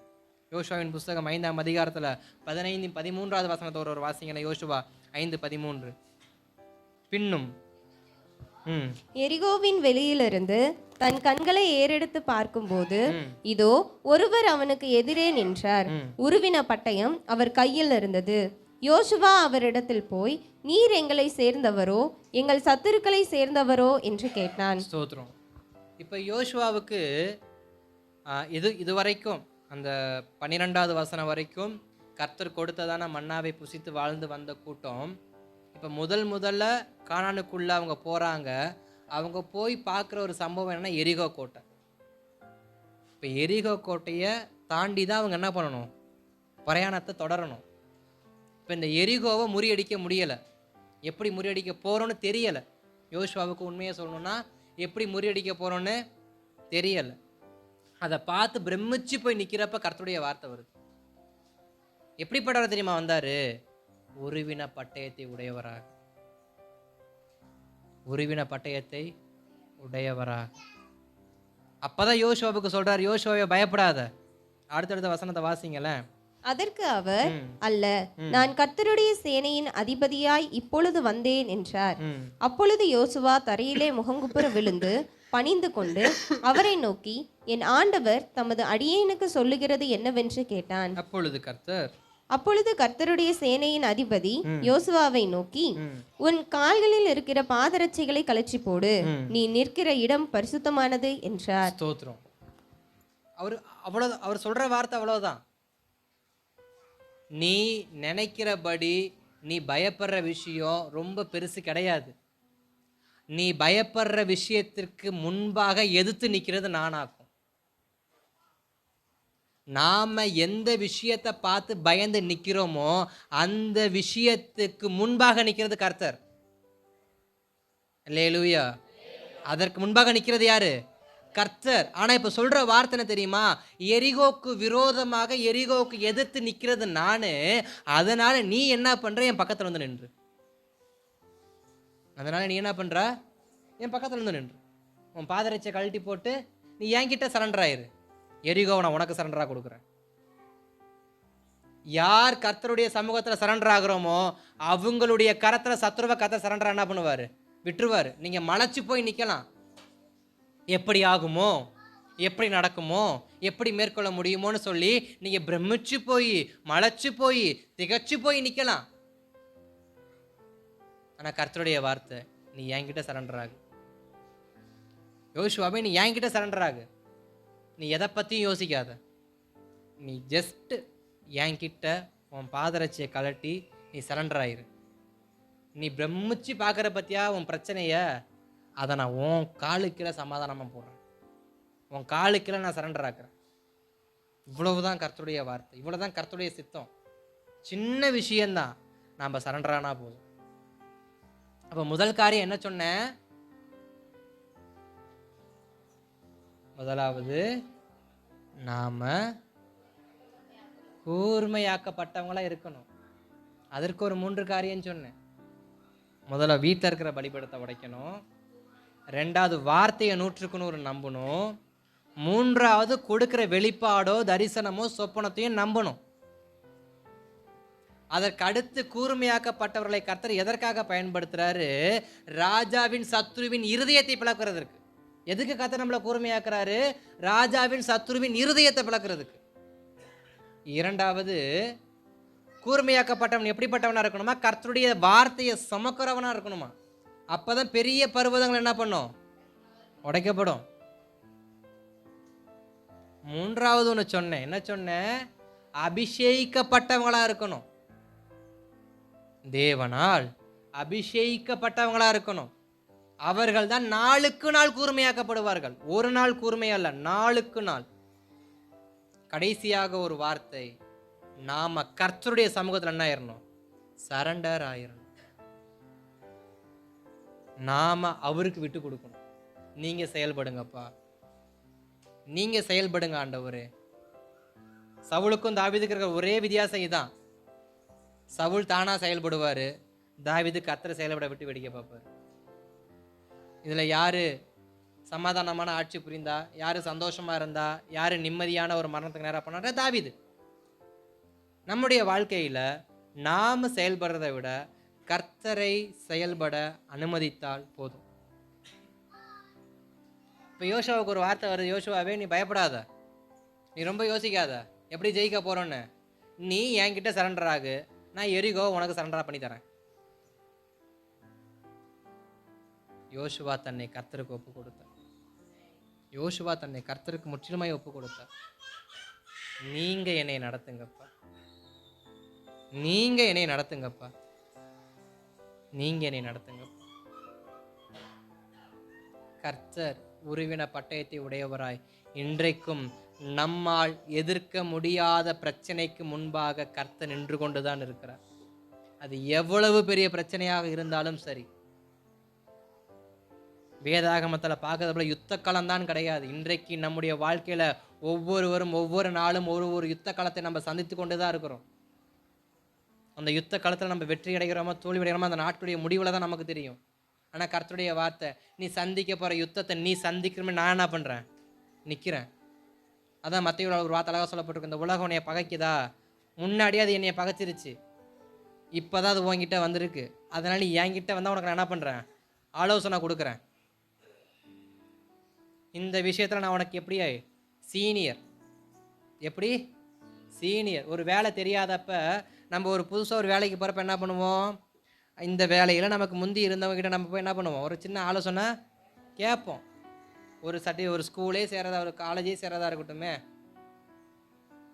யோசுவாவின் புஸ்தகம் 5ஆம் அதிகாரத்தில் 13வது வசனத்தோட ஒரு வாசிங்கன்னா, யோசுவா 5:13. பின்னும் எரிகோவின் வெளியிலிருந்து தன் கண்களை ஏறெடுத்து பார்க்கும்போது இதோ ஒருவர் அவனுக்கு எதிரே நின்றார். உருவின பட்டயம் அவர் கையில் இருந்தது. யோசுவா அவரிடத்தில் போய், நீர் எங்களை சேர்ந்தவரோ எங்கள் சத்துருக்களை சேர்ந்தவரோ என்று கேட்டான். ஸ்தோத்திரம். இப்போ யோசுவாவுக்கு இதுவரைக்கும் அந்த 12வது வசனம் வரைக்கும் கர்த்தர் கொடுத்ததான மன்னாவை புசித்து வாழ்ந்து வந்த கூட்டம் இப்போ முதல்ல கானானுக்குள்ள அவங்க போறாங்க. அவங்க போய் பார்க்குற ஒரு சம்பவம் என்னன்னா எரிகோ கோட்டை. இப்போ எரிகோ கோட்டையை தாண்டி தான் அவங்க என்ன பண்ணணும்? பிரயாணத்தை தொடரணும். இப்போ இந்த எரிகோவை முறியடிக்க முடியலை. எப்படி முறியடிக்க போகிறோன்னு தெரியலை. யோசுவாவுக்கு உண்மையை சொல்லணும்னா எப்படி முறியடிக்க போகிறோன்னு தெரியலை. அதை பார்த்து பிரமிச்சு போய் நிற்கிறப்ப கர்த்தருடைய வார்த்தை வருது. எப்படிப்பட்டவர் தெரியுமா வந்தார்? உருவின பட்டயத்தை உடையவராக. உருவின பட்டயத்தை உடையவராக. அப்பதான் யோசுவாவுக்கு சொல்றார், யோசுவாவை பயப்படாத. அடுத்தடுத்த வசனத்தை வாசிங்களேன். அதற்கு அவர், அல்ல, நான் கர்த்தருடைய சேனையின் அதிபதியாய் இப்பொழுது வந்தேன் என்றார். அப்பொழுது யோசுவா தரையிலே முகங்குப்புற விழுந்து பணிந்து கொண்டு அவரை நோக்கி, என் ஆண்டவர் தமது அடியேனுக்கு சொல்லுகிறது என்னவென்று கேட்டான். அப்பொழுது கர்த்தருடைய சேனையின் அதிபதி யோசுவாவை நோக்கி, உன் கால்களில் இருக்கிற பாதரட்சைகளை கழற்றி போடு, நீ நிற்கிற இடம் பரிசுத்தமானது என்றார். ஸ்தோத்திரம். அவர் சொல்ற வார்த்தை அவ்வளவுதான். நீ நினைக்கிறபடி நீ பயப்படுற விஷயம் ரொம்ப பெருசு கிடையாது. நீ பயப்படுற விஷயத்திற்கு முன்பாக எதிர்த்து நிற்கிறது நானாக்கும். நாம எந்த விஷயத்தை பார்த்து பயந்து நிற்கிறோமோ அந்த விஷயத்துக்கு முன்பாக நிற்கிறது கர்த்தர். அல்லேலூயா. அதற்கு முன்பாக நிற்கிறது யாரு? கர்த்தர். ஆனா இப்ப சொல்ற வார்த்தை என்ன தெரியுமா? எரிகோக்கு விரோதமாக, எரிகோக்கு எதிர்த்து நிற்கிறது நானு. அதனால நீ என்ன பண்ற? என் பக்கத்துல வந்து நின்று. அதனால நீ என்ன பண்ற? என் பக்கத்துல வந்து நின்று உன் பாதரட்சை கழட்டி போட்டு நீ என்கிட்ட சரண்டர் ஆயிரு. எரிகோவை நான் உனக்கு சரண்டரா கொடுக்குறேன். யார் கர்த்தருடைய சமூகத்துல சரண்டர் ஆகுறோமோ அவங்களுடைய கரத்துல சத்துருவ கர்த்தர் சரண்டரா என்ன பண்ணுவாரு? விட்டுருவாரு. நீங்க மலைச்சு போய் நிக்கலாம். எப்படி ஆகுமோ, எப்படி நடக்குமோ, எப்படி மேற்கொள்ள முடியுமோன்னு சொல்லி நீங்க பிரமிச்சு போய், மலைச்சு போய், திகச்சு போய் நிக்கலாம். ஆனா கர்த்தருடைய வார்த்தை, நீ என்கிட்ட சரண்டர் ஆகு. யோசுவாவே, நீ என்கிட்ட சரண்டர் ஆகு. நீ எதை பத்தியும் யோசிக்காத. நீ ஜஸ்ட் என்கிட்ட உன் பாதரட்சியை கலட்டி நீ சரண்டர் ஆயிரு. நீ பிரமிச்சு பார்க்குற பத்தியா உன் பிரச்சனைய, அதை நான் உன் காலுக்கீழே சமாதானமாக போடுறேன். உன் காலுக்கீழே நான் சரண்டர் ஆக்குறேன். இவ்வளவுதான் கர்த்தருடைய வார்த்தை. இவ்வளவுதான் கர்த்தருடைய சித்தம். சின்ன விஷயம்தான், நாம் சரண்டரானா போதும். அப்போ முதல் காரியம் என்ன சொன்னேன்? முதலாவது, நாம கூர்மையாக்கப்பட்டவங்களா இருக்கணும். அதற்கு ஒரு 3 காரியம் சொன்னேன். முதல்ல வீட்டில் இருக்கிற பலிபீடத்தை உடைக்கணும். 2வது வார்த்தையை 100க்கு 100 நம்பணும். 3வது கொடுக்கிற வெளிப்பாடோ தரிசனமோ சொப்பனத்தையும் நம்பணும். அதற்கு அடுத்து கூர்மையாக்கப்பட்டவர்களை கர்த்தர் எதற்காக பயன்படுத்துறாரு? ராஜாவின் சத்ருவின் இருதயத்தை பிளக்கிறதுக்கு. எதுக்கு கர்த்தர் நம்மளை கூர்மையாக்குறாரு? ராஜாவின் சத்ருவின் இருதயத்தை பிளக்கிறதுக்கு. 2வது, கூர்மையாக்கப்பட்டவன் எப்படிப்பட்டவனா இருக்கணுமா? கர்த்தருடைய வார்த்தையை சுமக்கிறவனா இருக்கணுமா? அப்பதான் பெரிய பர்வதங்கள் என்ன பண்ணும்? உடைக்கப்படும். 3வது ஒன்று சொன்னேன். என்ன சொன்னேன்? அபிஷேகிக்கப்பட்டவங்களா இருக்கணும். தேவனால் அபிஷேகிக்கப்பட்டவங்களா இருக்கணும். அவர்கள் தான் நாளுக்கு நாள் கூர்மையாக்கப்படுவார்கள். ஒரு நாள் கூர்மை அல்ல, நாளுக்கு நாள். கடைசியாக ஒரு வார்த்தை, நாம கர்த்தருடைய சமூகத்தில் என்ன ஆயிரணும்? சரண்டர் ஆயிரணும். நாம அவருக்கு விட்டு கொடுக்கணும். நீங்க செயல்படுங்கப்பா, நீங்க செயல்படுங்க ஆண்டவரே. சவுலுக்கும் தாவீதுக்கு இருக்கிற ஒரே வித்தியாசம் இதான். சவுல் தானா செயல்படுவாரு, தாவீது கர்த்தரை செயல்பட விட்டு வேடிக்கை பார்ப்பாரு. இதுல யாரு சமாதானமான ஆட்சி புரிந்தா, யாரு சந்தோஷமா இருந்தா, யாரு நிம்மதியான ஒரு மரணத்துக்கு நேரா பண்ணாரு? தாவீது. நம்முடைய வாழ்க்கையில நாம செயல்படுறதை விட கர்த்தரை செயல்பட அனுமதித்தால் போதும். இப்ப யோசுவாவுக்கு ஒரு வார்த்தை வருது, யோசுவாவே நீ பயப்படாத, நீ ரொம்ப யோசிக்காத, எப்படி ஜெயிக்க போறோன்னு. நீ என்கிட்ட சரண்டர் ஆகு, நான் எரிகோ உனக்கு சரண்டரா பண்ணி தரேன். யோசுவா தன்னை கர்த்தருக்கு ஒப்பு கொடுத்தார். யோசுவா தன்னை கர்த்தருக்கு முற்றிலுமாய் ஒப்பு கொடுத்தார். நீங்க என்னை நடத்துங்கப்பா, நீங்க என்னை நடத்துங்கப்பா, நீங்க என்னை நடத்துங்கப்பா. கர்த்தர் உருவின பட்டயத்தை உடையவராய் இன்றைக்கும் நம்மால் எதிர்க்க முடியாத பிரச்சனைக்கு முன்பாக கர்த்தர் நின்று கொண்டுதான் இருக்கிறார். அது எவ்வளவு பெரிய பிரச்சனையாக இருந்தாலும் சரி. வேதாகமத்தில் பார்க்கறது போல யுத்த களம் தான் கிடையாது. இன்றைக்கு நம்முடைய வாழ்க்கையில ஒவ்வொருவரும் ஒவ்வொரு நாளும் ஒரு யுத்த களத்தை நம்ம சந்தித்து கொண்டு தான் இருக்கிறோம். அந்த யுத்த களத்தில் நம்ம வெற்றி அடைகிறோமா தோல்வி அடைகிறோமா அந்த நாட்டுடைய முடிவில் தான் நமக்கு தெரியும். ஆனால் கர்த்தருடைய வார்த்தை, நீ சந்திக்க போகிற யுத்தத்தை நீ சந்திக்கிறமே, நான் என்ன பண்ணுறேன்? நிற்கிறேன். அதான் மத்தேயுல ஒரு வார்த்தை அழகாக சொல்லப்பட்டிருக்கு, இந்த உலகம் உன்னைய பகைக்குதா, முன்னாடியே அது என்னைய பகைச்சிருச்சு, இப்போ தான் அது உன்கிட்ட வந்திருக்கு, அதனால நீ என்கிட்ட வந்தால் உனக்கு நான் என்ன பண்ணுறேன்? ஆலோசனை கொடுக்குறேன். இந்த விஷயத்தில் நான் உனக்கு எப்படி சீனியர், எப்படி சீனியர். ஒரு வேலை தெரியாதப்ப நம்ம ஒரு புதுசாக ஒரு வேலைக்கு போகிறப்ப என்ன பண்ணுவோம்? இந்த வேலையில் நமக்கு முந்தி இருந்தவங்ககிட்ட நம்ம போய் என்ன பண்ணுவோம்? ஒரு சின்ன ஆலோசனை கேட்போம். ஒரு ஸ்கூலே சேரதா, ஒரு காலேஜே சேரதா இருக்கட்டுமே,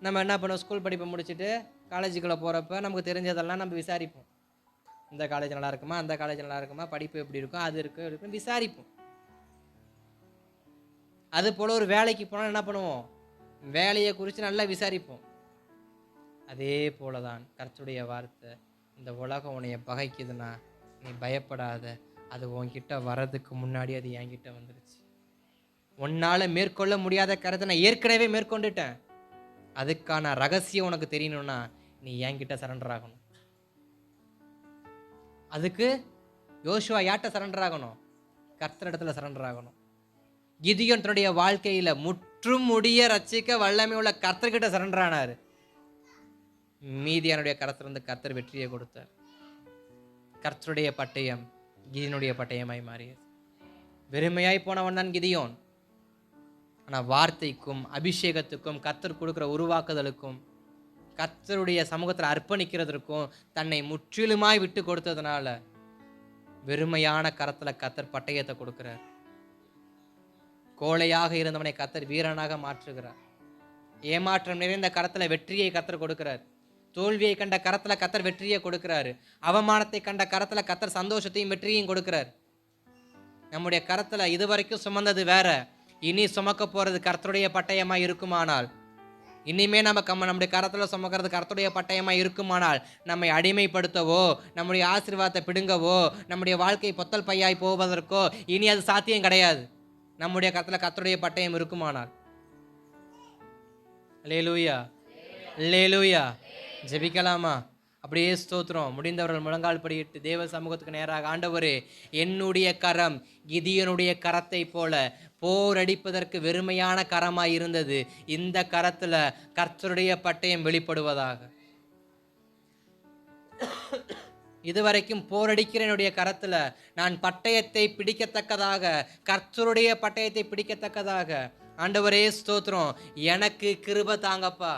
நம்ம என்ன பண்ணுவோம்? ஸ்கூல் படிப்பை முடிச்சுட்டு காலேஜுக்குள்ளே போகிறப்ப நமக்கு தெரிஞ்சதெல்லாம் நம்ம விசாரிப்போம். இந்த காலேஜ் நல்லா இருக்குமா, அந்த காலேஜ் நல்லா இருக்குமா, படிப்பு எப்படி இருக்கும், அது இருக்கும் விசாரிப்போம். அது போல் ஒரு வேலைக்கு போனால் என்ன பண்ணுவோம்? வேலையை குறித்து நல்லா விசாரிப்போம். அதே போல தான் கர்த்தருடைய வார்த்தை, இந்த உலகம் உன்னைய பகைக்குதுன்னா நீ பயப்படாத, அது உன்கிட்ட வர்றதுக்கு முன்னாடி அது என்கிட்ட வந்துருச்சு. உன்னால் மேற்கொள்ள முடியாத கருத்தை நான் ஏற்கனவே மேற்கொண்டுட்டேன். அதுக்கான ரகசியம் உனக்கு தெரியணும்னா நீ என்கிட்ட சரண்டர் ஆகணும். அதுக்கு யோசுவா யார்கிட்ட சரண்டர் ஆகணும்? கர்த்தரிடத்துல சரண்டர் ஆகணும். கிதியோன் தன்னுடைய வாழ்க்கையில முற்றும் முடிய ரட்சிக்க வல்லமை உள்ள கர்த்தர்கிட்ட சரண்டர் ஆனார். மீதியானுடைய கரத்திலிருந்து கர்த்தர் வெற்றியை கொடுத்தார். கர்த்தருடைய பட்டயம் கிதியோனுடைய பட்டயமாய் மாறியது. வெறுமையாய் போனவன் தான் கிதியோன். ஆனால் வார்த்தைக்கும் அபிஷேகத்துக்கும் கர்த்தர் கொடுக்குற உருவாக்குதலுக்கும் கர்த்தருடைய சமூகத்தில் அர்ப்பணிக்கிறதுக்கும் தன்னை முற்றிலுமாய் விட்டு கொடுத்ததுனால வெறுமையான கரத்தில் கர்த்தர் பட்டயத்தை கொடுக்கிறார். கோழையாக இருந்தவனை கர்த்தர் வீரனாக மாற்றுகிறார். ஏமாற்றம் நிறைந்த கரத்தில் வெற்றியை கர்த்தர் கொடுக்கிறார். தோல்வியை கண்ட கரத்தில் கர்த்தர் வெற்றியை கொடுக்கிறாரு. அவமானத்தை கண்ட கரத்தில் கர்த்தர் சந்தோஷத்தையும் வெற்றியையும் கொடுக்கிறார். நம்முடைய கரத்தில் இதுவரைக்கும் சுமந்தது வேற, இனி சுமக்க போறது கர்த்தருடைய பட்டயமாக இருக்குமானால், இனிமே நம்முடைய கரத்தில் சுமக்கிறது கர்த்தருடைய பட்டயமாக இருக்குமானால், நம்மை அடிமைப்படுத்தவோ நம்முடைய ஆசீர்வாதத்தை பிடுங்கவோ நம்முடைய வாழ்க்கை பொத்தல் பையாய் போவதற்கோ இனி அது சாத்தியம் கிடையாது. நம்முடைய கரத்தில் கர்த்தருடைய பட்டயம் இருக்குமானால். அல்லேலூயா, அல்லேலூயா. ஜெபிக்கலாமா? அப்படியே ஸ்தோத்திரம். முடிந்தவர்கள் முழங்கால் படியிட்டு தேவ சமூகத்துக்கு நேராக, ஆண்டவரே, என்னுடைய கரம் கிதியோனுடைய கரத்தை போல போர் அடிப்பதற்கு வெறுமையான கரமாய் இருந்தது. இந்த கரத்துல கர்த்தருடைய பட்டயம் வெளிப்படுவதாக. இதுவரைக்கும் போரடிக்கிற என்னுடைய கரத்துல நான் பட்டயத்தை பிடிக்கத்தக்கதாக, கர்த்தருடைய பட்டயத்தை பிடிக்கத்தக்கதாக, ஆண்டவரே ஸ்தோத்திரம், எனக்கு கிருபை தாங்கப்பா.